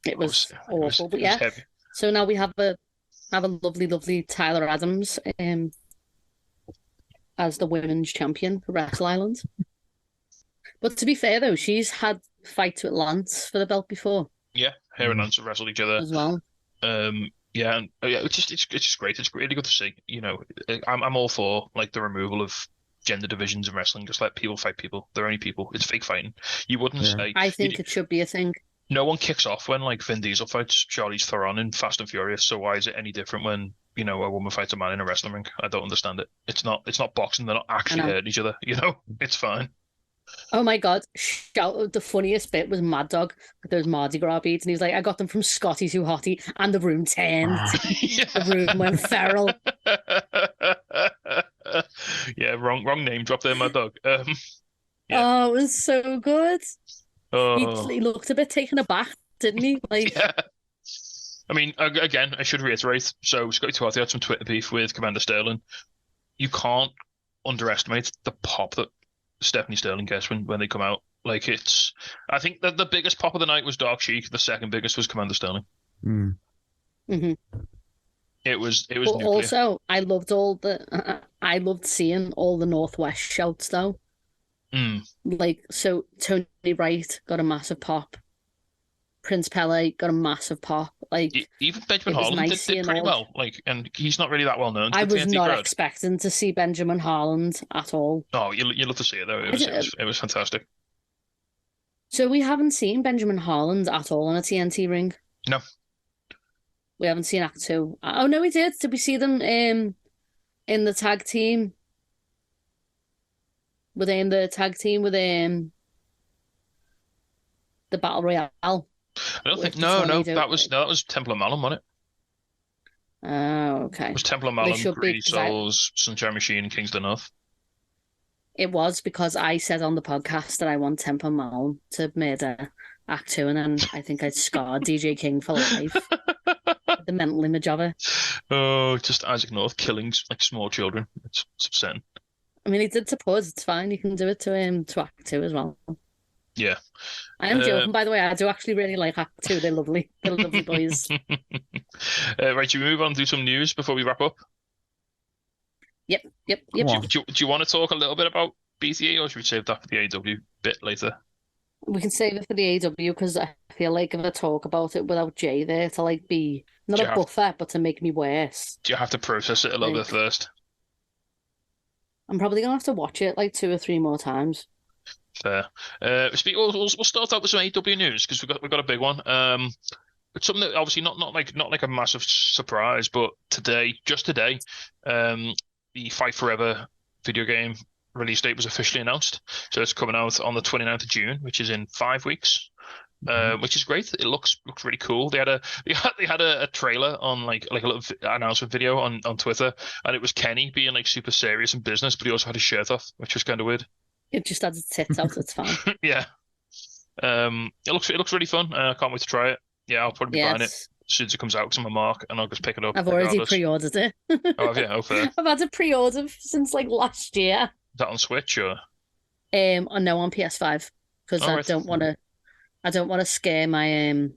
It was awful. But it was yeah. heavy. So now we have a lovely Tyler Adams as the women's champion for Wrestle Island. But to be fair though, she's had fights with Lance for the belt before Yeah, her and Lance have wrestled each other. as well. Yeah, and it's just great. It's really good to see. You know, I'm all for like the removal of gender divisions in wrestling. Just let people fight people. They're only people. It's fake fighting. You wouldn't Yeah. say I think it should be a thing. no one kicks off when like Vin Diesel fights Charlize Theron in Fast and Furious. So why is it any different when a woman fights a man in a wrestling ring? I don't understand it. It's not boxing. They're not actually I know. hurting each other. It's fine. Oh my God. The funniest bit was Mad Dog with those Mardi Gras beads. And he was like, I got them from Scotty Too Hotty. And the room turned. The room went feral. Yeah, wrong name drop there, my dog. Yeah. Oh, it was so good. Oh. He looked a bit taken aback, didn't he? Like, Yeah. I mean, again, I should reiterate. So Scotty Too Hotty had some Twitter beef with Commander Sterling. You can't underestimate the pop that Stephanie Sterling gets when they come out. Like I think that the biggest pop of the night was Dark Sheik. The second biggest was Commander Sterling. Mm. mm-hmm. It was But nuclear. also, I loved seeing all the Northwest shouts though. Mm. Like, so Tony Wright got a massive pop. Prince Pele got a massive pop. Like, Even Benjamin it was Harlan nice did seeing pretty all- well. Like, and he's not really that well known to I the was TNT not crowd. expecting to see Benjamin Harland at all. Oh, you love to see it though. It was fantastic. So we haven't seen Benjamin Harland at all in a TNT ring. No. We haven't seen Act 2. Oh, no, we did. Did we see them in the tag team? Were they in the tag team with the Battle Royale? I don't think. With the No, tornado? that was Temple of Malum, wasn't it? Oh, okay. It was Temple of They Malum, should be, Greedy 'cause Souls, Sunshine Machine, and Kings of the North. It was because I said on the podcast that I want Temple Malum to murder Act 2, and then I think I scarred DJ King for life. The mental image of it. Oh, just Isaac North killing like small children. It's upsetting. I mean, he did to Puz. It's fine. You can do it to Act 2 as well. Yeah. I am joking, by the way. I do actually really like Act 2. They're lovely. They're lovely boys. Right, should we move on and do some news before we wrap up? Yep. Come on. Do you want to talk a little bit about BTE, or should we save that for the AW bit later? We can save it for the AW because I feel like if I talk about it without Jay there to like be not Do a you have- buffer, but to make me worse. Do you have to process it a little bit first? I'm probably gonna have to watch it like 2 or 3 more times. Fair. We'll start out with some AW news because we've got a big one. It's something that obviously not like a massive surprise, but just today, the Fight Forever video game release date was officially announced. So it's coming out on the 29th of June, which is in 5 weeks. Which is great. It looks really cool. They had a trailer on like a little announcement video on Twitter, and it was Kenny being like super serious in business, but he also had his shirt off, which was kind of weird. It just has its tits out. It's fine. Yeah. It looks really fun. I can't wait to try it. Yeah, I'll probably be buying it as soon as it comes out because I'm a mark, and I'll just pick it up. I've already regardless. pre-ordered it. Oh, have you? Oh, fair. Is I've had a pre-order since like last year. that on Switch or? Or no, on PS5 because Oh, I right. don't want to scare my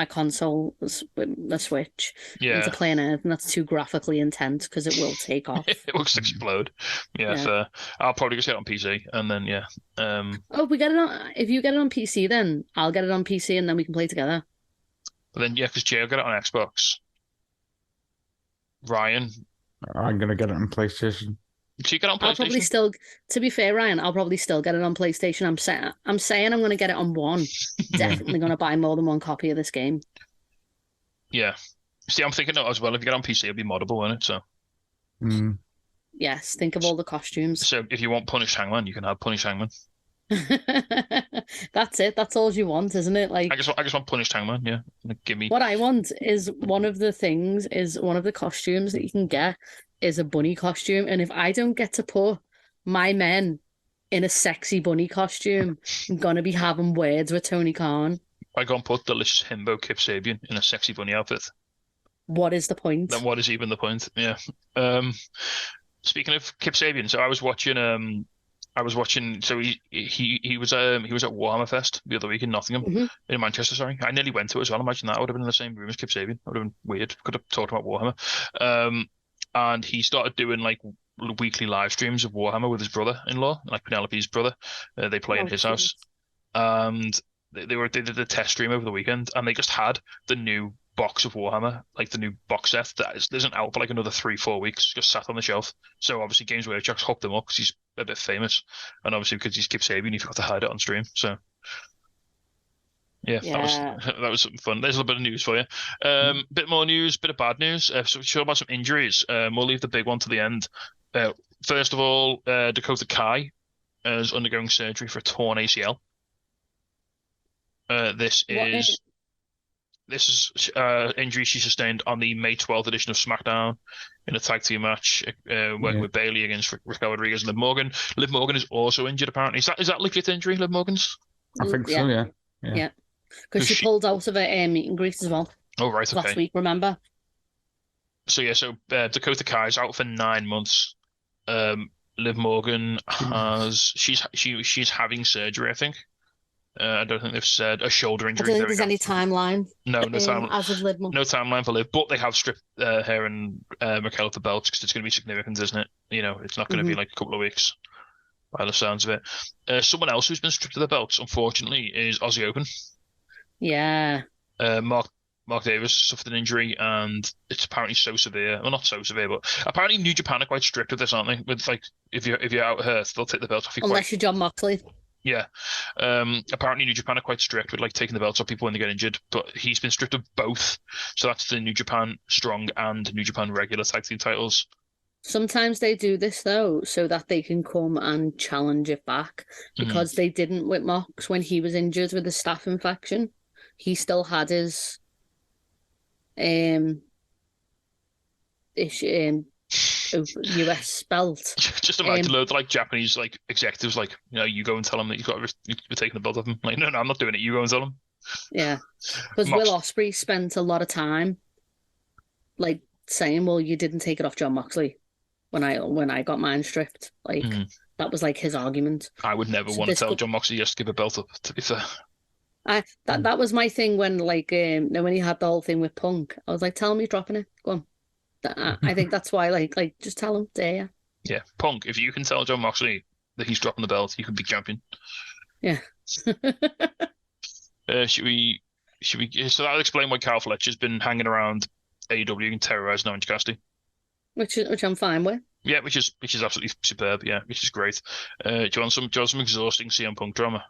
console with the Switch Yeah. into playing anything that's too graphically intense because it will take off. It looks explode. Yeah, Yeah. fair. I'll probably just get it on PC and then yeah. Oh, if you get it on PC, then I'll get it on PC and then we can play together. But then yeah, because Jay will get it on Xbox. Ryan, I'm gonna get it on PlayStation. do you get it on I'll probably PlayStation? still, to be fair, Ryan, I'll probably still get it on PlayStation. I'm saying I'm going to get it on one. Definitely going to buy more than one copy of this game. Yeah. See, I'm thinking as well. If you get it on PC, it'll be moddable, won't it? So Yes, think of all the costumes. if you want Punished Hangman, you can have Punished Hangman. That's it. That's all you want, isn't it? Like I just want Punished Hangman. Yeah, like, give me. what I want is one of the costumes that you can get is a bunny costume, and if I don't get to put my men in a sexy bunny costume, I'm gonna be having words with Tony Khan. I go and put delicious himbo Kip Sabian in a sexy bunny outfit. What is the point? Then what is even the point? Yeah. Speaking of Kip Sabian, so I was watching. So he was at Warhammer Fest the other week in Nottingham, in Manchester. Sorry, I nearly went to it as well. Imagine that. I would have been in the same room as Kip Sabian. That would have been weird. Could have talked about Warhammer. And he started doing like weekly live streams of Warhammer with his brother-in-law, like Penelope's brother. They play in his house, and they did a test stream over the weekend, and they just had the new box of Warhammer, like the new box set that isn't out for like another 3-4 weeks, just sat on the shelf. So obviously Games Workshop's hooked them up because he's a bit famous, and obviously because he's Kip Sabian, he forgot to hide it on stream. So yeah, that was something fun. There's a little bit of news for you. Bit more news, bit of bad news. So sure about some injuries. We'll leave the big one to the end. First of all, Dakota Kai is undergoing surgery for a torn ACL. This is injury she sustained on the May 12th edition of SmackDown in a tag team match, working with Bayley against Raquel Rodriguez and Liv Morgan. Liv Morgan is also injured apparently. Is that legit injury, Liv Morgan's? I think so, yeah. Yeah. Because she pulled out of a meet and greet as well. Oh, right, okay. Last week, remember? So yeah, Dakota Kai's out for 9 months. Liv Morgan she's having surgery, I think. I don't think they've said a shoulder I injury. don't think there's any timeline. No timeline. As of Liv No timeline for Liv, but they have stripped her and Raquel of the belts because it's going to be significant, isn't it? You know, it's not going to be like a couple of weeks, by the sounds of it. Someone else who's been stripped of the belts, unfortunately, is Aussie Open. Yeah. Mark Davis suffered an injury, and it's apparently so severe. Well, not so severe, but apparently New Japan are quite strict with this, aren't they? With like, if you're out hurt, they'll take the belt off you. Unless you're John Moxley. Yeah. Apparently New Japan are quite strict with like taking the belts off people when they get injured, but he's been strict of both. So that's the New Japan Strong and New Japan regular tag team titles. Sometimes they do this though, so that they can come and challenge it back, because they didn't with Mox when he was injured with a staph infection. He still had his US belt. Just imagine loads of like Japanese like executives like, you go and tell him that you're taking the belt off him. Like, no, I'm not doing it. You go and tell him. Yeah, because Will Ospreay spent a lot of time like saying, "Well, you didn't take it off John Moxley when I got mine stripped." Like that was like his argument. I would never want to tell John Moxley just to give a belt up. To be fair, that was my thing when when he had the whole thing with Punk. I was like, "Tell him he's dropping it. Go on." I think that's why, like, just tell him, dare you? Yeah, Punk. If you can tell John Moxley that he's dropping the belt, you can be champion. Yeah. Should we? So that'll explain why Carl Fletcher's been hanging around AEW and terrorizing Orange Cassidy. Which I'm fine with. Yeah, which is absolutely superb. Yeah, which is great. Do you want some exhausting CM Punk drama?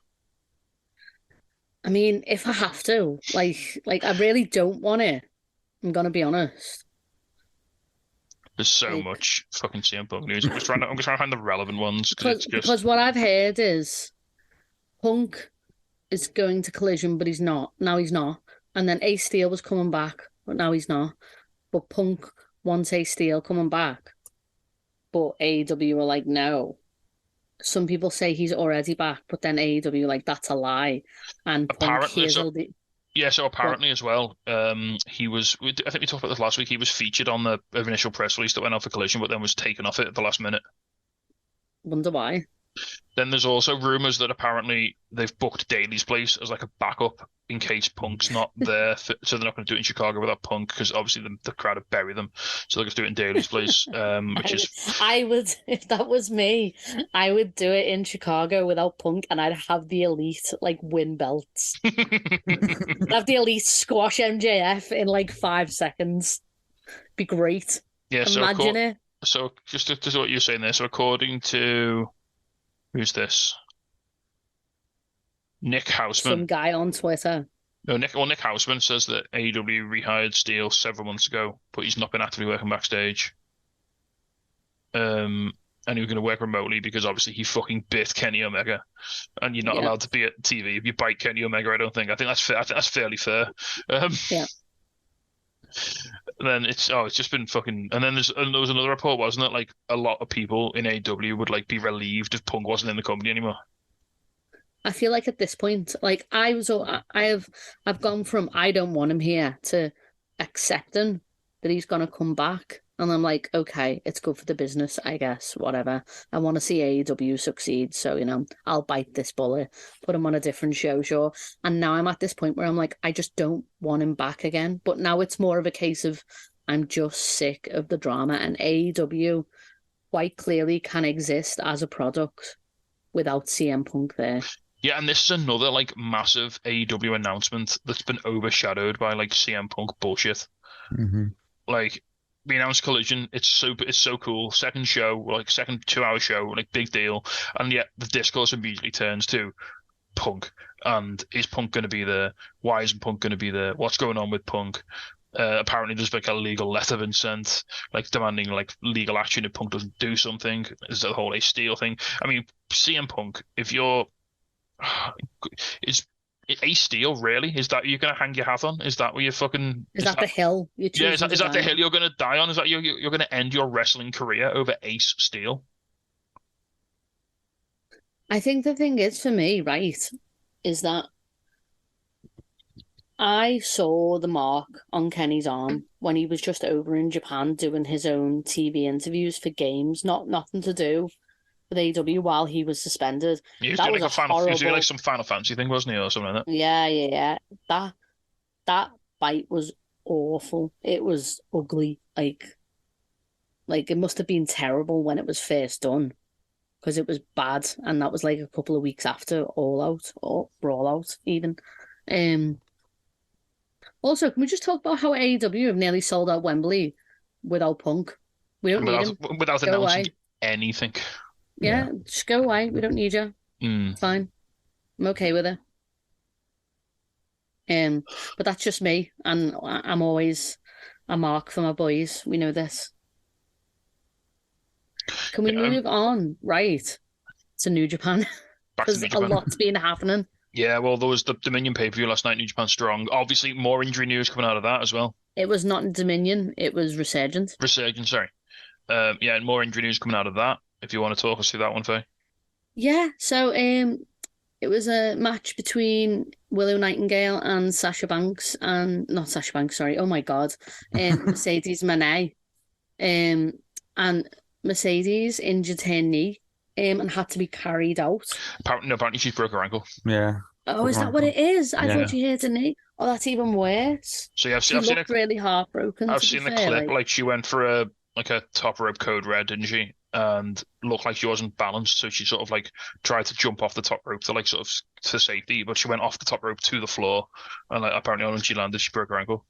I mean, if I have to, like I really don't want it. I'm gonna be honest. There's so much fucking CM Punk news. I'm just trying to find the relevant ones because what I've heard is Punk is going to Collision, but he's not. Now he's not. And then Ace Steel was coming back, but now he's not. But Punk wants Ace Steel coming back, but AEW were like, no. Some people say he's already back, but then AEW like, that's a lie. And apparently, so apparently as well, he was. I think we talked about this last week. He was featured on the initial press release that went out for Collision, but then was taken off it at the last minute. Wonder why. Then there's also rumors that apparently they've booked Daly's place as like a backup in case Punk's not there, so they're not going to do it in Chicago without Punk because obviously the crowd would bury them, so they're going to do it in Daly's place. I would, if that was me, I would do it in Chicago without Punk, and I'd have the Elite like win belts. I'd have the Elite squash MJF in like 5 seconds. Be great. Yeah, imagine it. So just to what you're saying there. So according to who's this? Nick Houseman. Some guy on Twitter. No, Nick Houseman says that AEW rehired Steele several months ago, but he's not been actively working backstage. And he was going to work remotely because obviously he fucking bit Kenny Omega, and you're not allowed to be at TV if you bite Kenny Omega. I think that's fair. I think that's fairly fair. Yeah. Then it's just been fucking, and then there was another report, wasn't it? Like a lot of people in AEW would like be relieved if Punk wasn't in the company anymore. I feel like at this point, like I've gone from I don't want him here to accepting that he's gonna come back, and I'm like, okay, it's good for the business, I guess. Whatever. I want to see AEW succeed, so I'll bite this bullet, put him on a different show, sure. And now I'm at this point where I'm like, I just don't want him back again. But now it's more of a case of I'm just sick of the drama, and AEW quite clearly can exist as a product without CM Punk there. Yeah, and this is another like massive AEW announcement that's been overshadowed by like CM Punk bullshit. Mm-hmm. Like we announced Collision, it's so cool. Second show, like second 2-hour show, like big deal. And yet the discourse immediately turns to Punk. And is Punk going to be there? Why isn't Punk going to be there? What's going on with Punk? Apparently there's like a legal letter been sent, like demanding like legal action if Punk doesn't do something. There's the whole Ace Steel thing. I mean, CM Punk, if you're is Ace Steel really? Is that you're gonna hang your hat on? Is that where you're fucking? Is that the hill? Is that the hill you're gonna die on? Is that you're gonna end your wrestling career over Ace Steel? I think the thing is for me, right, is that I saw the mark on Kenny's arm when he was just over in Japan doing his own TV interviews for games, nothing to do with AEW while he was suspended. He was doing like some Final Fantasy thing, wasn't he, or something like that? Yeah. That bite was awful. It was ugly. Like it must have been terrible when it was first done, because it was bad, and that was like a couple of weeks after All Out or Brawl Out even. Also, can we just talk about how AEW have nearly sold out Wembley without Punk? We don't need him. Without announcing anything. Yeah, just go away. We don't need you. Mm. Fine. I'm okay with it. But that's just me, and I'm always a mark for my boys. We know this. Can we Yeah, move on, right, to New Japan? back to Because New a Japan. lot's been happening. Yeah, well, there was the Dominion pay-per-view last night, New Japan Strong. Obviously, more injury news coming out of that as well. It was not in Dominion, it was Resurgent. Resurgence, sorry. Yeah, and more injury news coming out of that. If you want to talk us through that one, Faye. Yeah, so it was a match between Willow Nightingale and Sasha Banks, and not Sasha Banks, sorry. Oh my God, Mercedes Moné. And Mercedes injured her knee, and had to be carried out. Apparently she's broke her ankle. Yeah. Oh, is that what it is? I Yeah. thought she hurt her knee. Oh, that's even worse. So yeah, She looked really heartbroken. I've to be seen the fair, clip. Like she went for a top rope code red, didn't she? And looked like she wasn't balanced, so she sort of like tried to jump off the top rope to like sort of to safety, but she went off the top rope to the floor, and like apparently when she landed, she broke her ankle.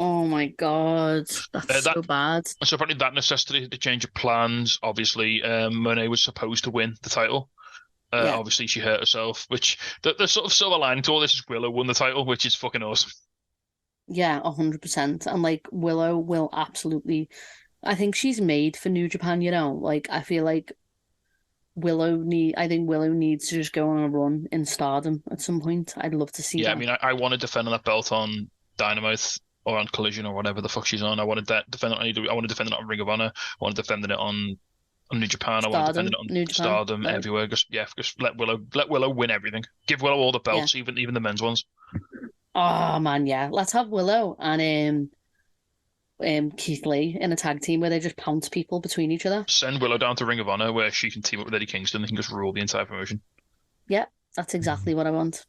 oh my God, that's so bad. So apparently that necessitated a change of plans. Obviously, Monet was supposed to win the title. Yeah. Obviously, she hurt herself, which the sort of silver lining to all this is Willow won the title, which is fucking awesome. Yeah, 100%. And like Willow will absolutely, I think she's made for New Japan, you know. Like I feel like I think Willow needs to just go on a run in Stardom at some point. I'd love to see Yeah, that. I mean, I want to defend that belt on Dynamite or on Collision or whatever the fuck she's on. I want to defend it on AEW. I want to defend it on Ring of Honor. I want to defend it on New Japan. I want to defend it on New Japan, Stardom right. everywhere. Just let Willow win everything. Give Willow all the belts, even the men's ones. Oh man, yeah. Let's have Willow and Keith Lee in a tag team where they just pounce people between each other. Send Willow down to Ring of Honor where she can team up with Eddie Kingston and can just rule the entire promotion. Yeah, that's exactly what I want.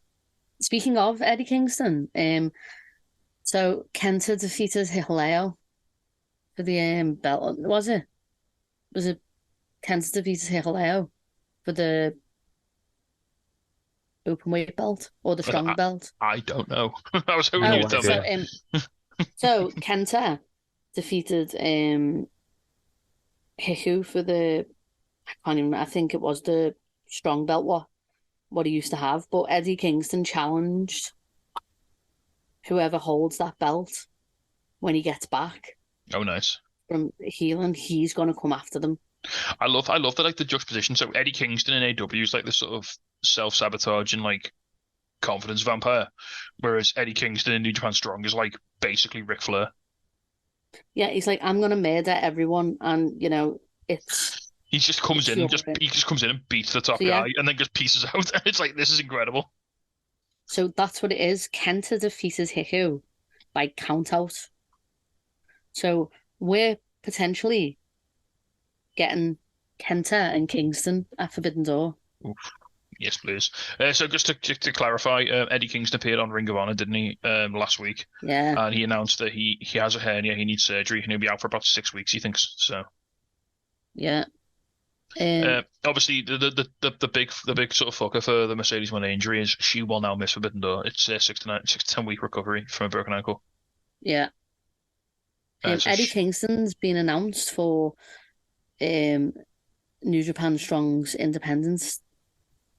Speaking of Eddie Kingston, so Kenta defeated Hikuleo for the belt. Was it Kenta defeated Hikuleo for the openweight belt or the strong belt? I don't know. I was hoping you'd tell me. So Kenta defeated Hiku for the, I think it was the strong belt, what he used to have, but Eddie Kingston challenged whoever holds that belt when he gets back. Oh, nice. From healing, he's gonna come after them. I love that, like the juxtaposition. So Eddie Kingston in AW is like this sort of self-sabotage and like confidence vampire, whereas Eddie Kingston in New Japan Strong is like basically Ric Flair. Yeah, he's like, I'm gonna murder everyone, and you know, he just comes in and beats the top guy and then just pieces out. And it's like, this is incredible. So that's what it is. Kenta defeated Hiku by count out. So we're potentially getting Kenta and Kingston at Forbidden Door. Oof. Yes, please. So just to clarify, Eddie Kingston appeared on Ring of Honor, didn't he, last week? Yeah. And he announced that he has a hernia, he needs surgery, and he'll be out for about 6 weeks, he thinks. So. Yeah. Obviously, the big sort of fucker for the Mercedes Moné injury is she will now miss Forbidden Door. It's a 6 to 10 week recovery from a broken ankle. Yeah. Eddie Kingston's been announced for New Japan Strong's Independence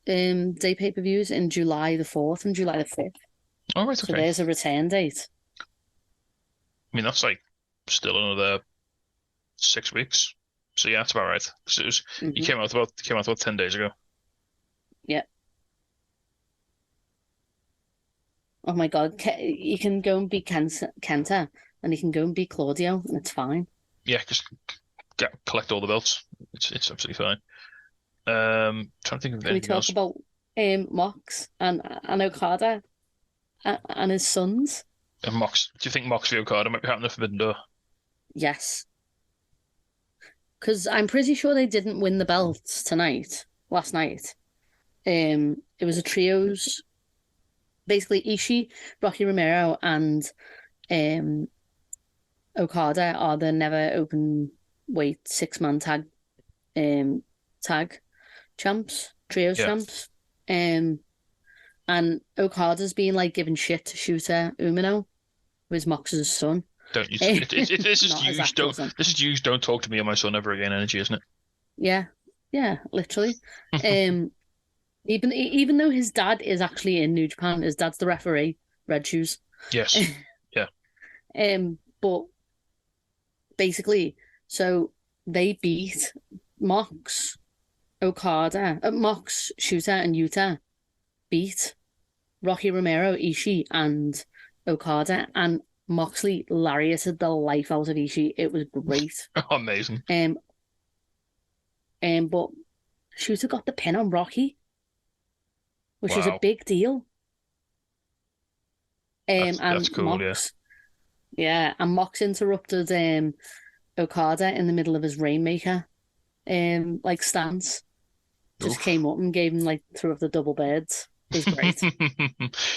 Day pay-per-views in July the 4th and July the 5th. Oh, right, okay. So there's a return date. I mean, that's like still another 6 weeks. So yeah, that's about right. So he came out about 10 days ago. Yeah. Oh my God, you can go and beat Kenta, and you can go and beat Claudio, and it's fine. Yeah, just collect all the belts. It's absolutely fine. Trying to think of anything else. Can we talk about Mox and Okada and his sons? And Mox, do you think Mox v Okada might be happening at Forbidden Door? Yes. Because I'm pretty sure they didn't win the belts last night. It was a trios. Basically, Ishii, Rocky Romero, and Okada are the never open weight 6-man tag champs, trios champs. And Okada's been like giving shit to Shooter Umino, who is Mox's son. Don't use this is used. This is used. Don't talk to me or my son ever again. Energy, isn't it? Yeah, literally. Even though his dad is actually in New Japan, his dad's the referee, Red Shoes. Yes. Yeah. But basically, so they beat Mox, Okada, Mox, Shooter, and Yuta beat Rocky Romero, Ishii, and Okada, and Moxley lariated the life out of Ishii. It was great. Amazing. But Shooter got the pin on Rocky, which was a Wow. big deal. That's And cool, Mox, yeah, and Mox interrupted Okada in the middle of his Rainmaker, like stance. Just Oof. came up and gave him like threw up the double beds. It was great.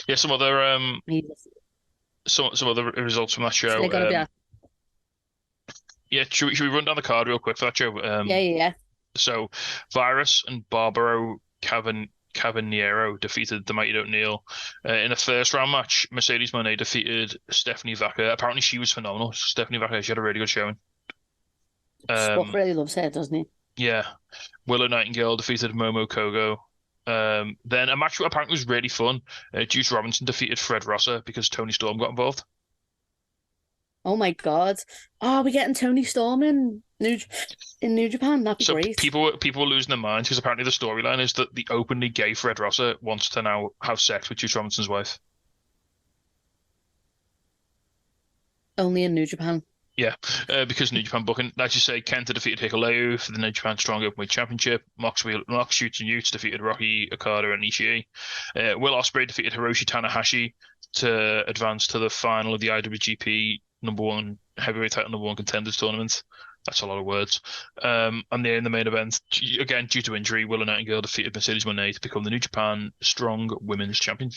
Yeah, some other He just- some other results from that show. they gotta be at- Yeah, should we run down the card real quick for that show? yeah. So, Virus and Barbaro Cavaniero defeated the Mighty O'Neil in a first round match. Mercedes Moné defeated Stephanie Vaca. Apparently, she was phenomenal. Stephanie Vaca, she had a really good showing. Spock really loves her, doesn't he? Yeah, Willow Nightingale defeated Momo Kogo. Then a match that apparently was really fun. Juice Robinson defeated Fred Rosser because Tony Storm got involved. Oh my God! Oh, we're getting Tony Storm in New Japan. That'd be So great. people were losing their minds because apparently the storyline is that the openly gay Fred Rosser wants to now have sex with Juice Robinson's wife. Only in New Japan. Yeah, because New Japan booking. As you say, Kenta defeated Hikuleo for the New Japan Strong Openweight Championship. Mox Shoots and Utes defeated Rocky Okada and Ishii. Will Ospreay defeated Hiroshi Tanahashi to advance to the final of the IWGP heavyweight title number one contenders tournament. That's a lot of words. And then in the main event, again due to injury, Willow Nightingale defeated Mercedes Moné to become the New Japan Strong Women's Champion.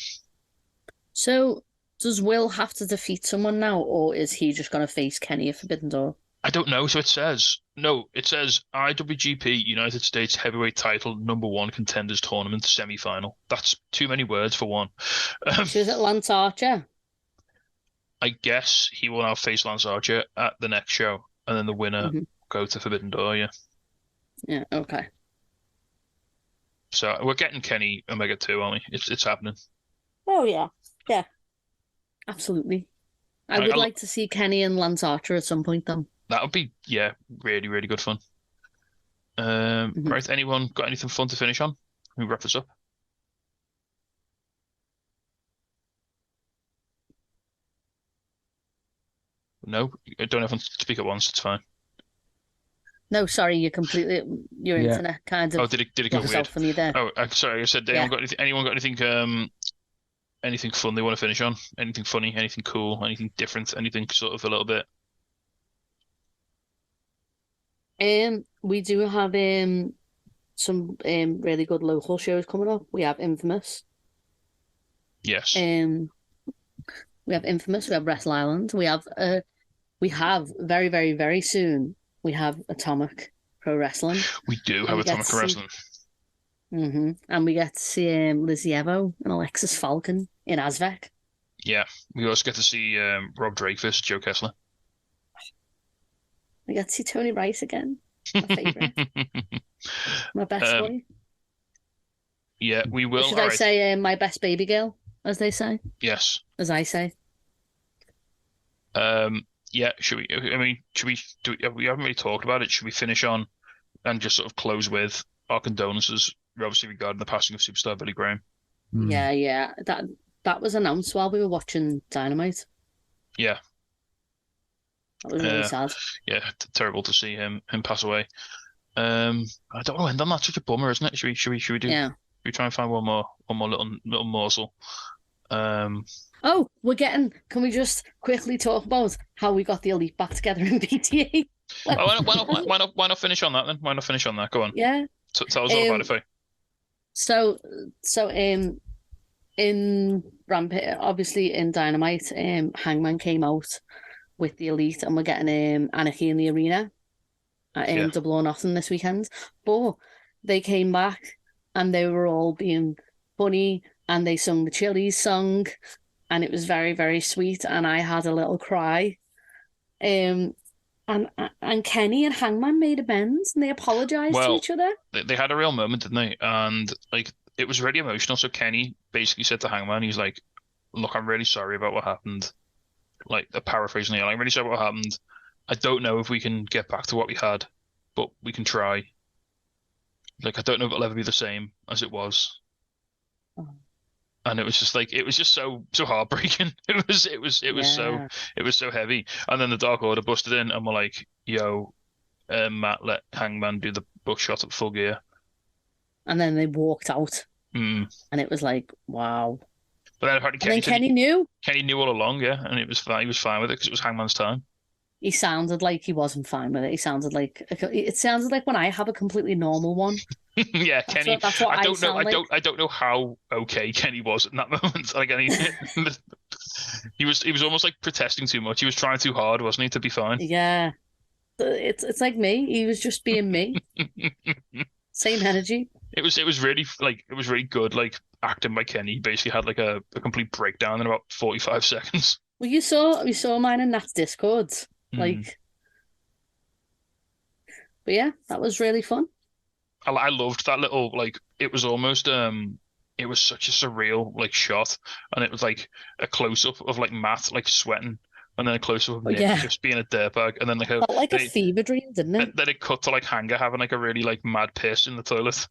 So, does Will have to defeat someone now, or is he just going to face Kenny at Forbidden Door? I don't know. So it says IWGP United States Heavyweight Title number one contenders tournament semi-final. That's too many words for one. So is it Lance Archer? I guess he will now face Lance Archer at the next show, and then the winner go to Forbidden Door. Yeah. Yeah. Okay. So we're getting Kenny Omega 2, aren't we? It's happening. Oh yeah. Yeah. Absolutely. I would like to see Kenny and Lance Archer at some point, though. That would be, yeah, really, really good fun. Right, anyone got anything fun to finish on? Can we wrap this up? No, don't everyone speak at once. It's fine. No, sorry, your internet kind of did it go was weird? out for me there. Oh, sorry. I said, Yeah. anyone got anything? Anything fun they want to finish on? Anything funny? Anything cool? Anything different? Anything sort of a little bit? We do have some really good local shows coming up. We have Infamous. Yes. We have Infamous. We have Wrestle Island. We have very, very, very soon. We have Atomic Pro Wrestling. We do have Atomic Pro Wrestling. And we get to see Lizzie Evo and Alexis Falcon in Azvek. Yeah, we also get to see Rob Drake versus Joe Kessler. We get to see Tony Rice again. My favourite. My best boy. Yeah, we will. Should I say my best baby girl, as they say? Yes. As I say. Yeah, should we? I mean, we haven't really talked about it. Should we finish on and just sort of close with our condolences, obviously regarding the passing of superstar Billy Graham? Yeah. That was announced while we were watching Dynamite. Yeah. That was really sad. Yeah, terrible to see him pass away. I don't want to end on that. Such a bummer, isn't it? Should we do? Yeah. Should we try and find one more little morsel? Oh, can we just quickly talk about how we got the Elite back together in PTA? Why not finish on that then? Why not finish on that? Go on. Yeah. Tell us all about it, Faye. So in Rampage, obviously in Dynamite, Hangman came out with the Elite, and we're getting Anarchy in the Arena at Double or Nothing this weekend. But they came back and they were all being funny, and they sung the Chili's song, and it was very, very sweet, and I had a little cry. And Kenny and Hangman made amends, and they apologized to each other. They had a real moment, didn't they? And like it was really emotional. So Kenny basically said to Hangman, he's like, "Look, I'm really sorry about what happened. Like, paraphrasing it, I'm really sorry about what happened. I don't know if we can get back to what we had, but we can try. Like, I don't know if it'll ever be the same as it was." Oh. And it was just like, it was just so heartbreaking. It was so heavy. And then the Dark Order busted in and were like, "Yo, Matt, let Hangman do the buckshot at Full Gear." And then they walked out, and it was like, wow. But then apparently Kenny knew. Kenny knew all along, yeah, and it was fine. He was fine with it because it was Hangman's time. He sounded like he wasn't fine with it. It sounded like when I have a completely normal one. Yeah, Kenny. That's what I don't know. like. I don't know how okay Kenny was in that moment. Like, he was almost like protesting too much. He was trying too hard, wasn't he, to be fine? Yeah, it's like me. He was just being me. Same energy. It was really good. Like, acting by Kenny. He basically had like a complete breakdown in about 45 seconds. Well, you saw mine in Nat's Discord. Like, but yeah, that was really fun. I loved that little, like, it was almost it was such a surreal like shot, and it was like a close up of like Matt like sweating, and then a close up of Nick just being a dirtbag, and then like felt like a fever dream, didn't it? Then it cut to like Hanger having like a really like mad piss in the toilet.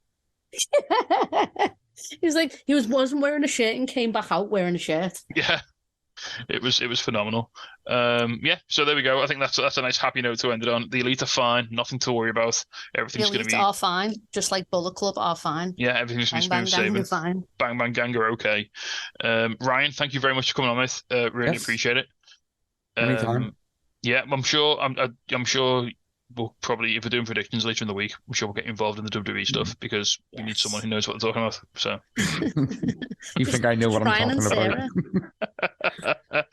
He wasn't wearing a shirt and came back out wearing a shirt. Yeah. It was phenomenal. Yeah, so there we go. I think that's a nice happy note to end it on. The Elite are fine, nothing to worry about. Everything's going to be are fine, just like Bullet Club are fine. Yeah, everything's going to be smooth sailing. Bang Bang Gang are okay. Ryan, thank you very much for coming on, mate. Really appreciate it. Anytime. Yeah, I'm sure we'll probably, if we're doing predictions later in the week, I'm sure we'll get involved in the WWE stuff because we need someone who knows what they're talking about. So you think I know what I'm talking about? But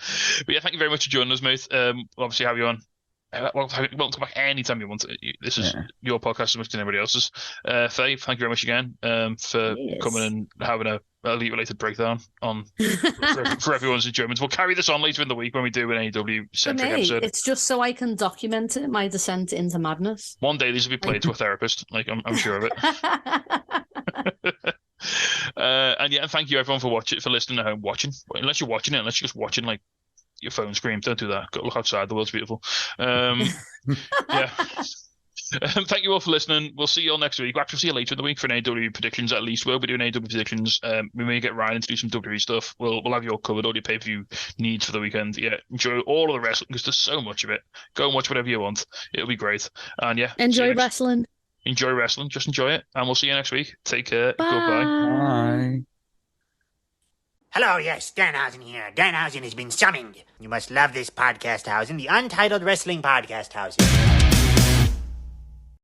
yeah, thank you very much for joining us, mate. We'll obviously have you on. Welcome back anytime you want to. This is your podcast as much as anybody else's. Faye, thank you very much again for coming and having a elite-related breakdown on for everyone's enjoyment. We'll carry this on later in the week when we do an AEW-centric episode. It's just so I can document it, my descent into madness. One day these will be played to a therapist. Like, I'm sure of it. And thank you everyone for listening at home, unless you're just watching like your phone screen. Don't do that. Go look outside. The world's beautiful. Yeah. Thank you all for listening. We'll see you all next week. We'll actually see you later in the week for an AEW predictions. At least we'll be doing AEW predictions. We may get Ryan to do some WWE stuff. We'll have you all covered. All your pay-per-view needs for the weekend. Yeah, enjoy all of the wrestling because there's so much of it. Go and watch whatever you want. It'll be great. And yeah, enjoy wrestling. Enjoy wrestling. Just enjoy it. And we'll see you next week. Take care. Bye. Goodbye. Bye. Hello, yes, Danhausen here. Danhausen has been summoned. You must love this podcast housing, the Untitled Wrestling Podcast housing.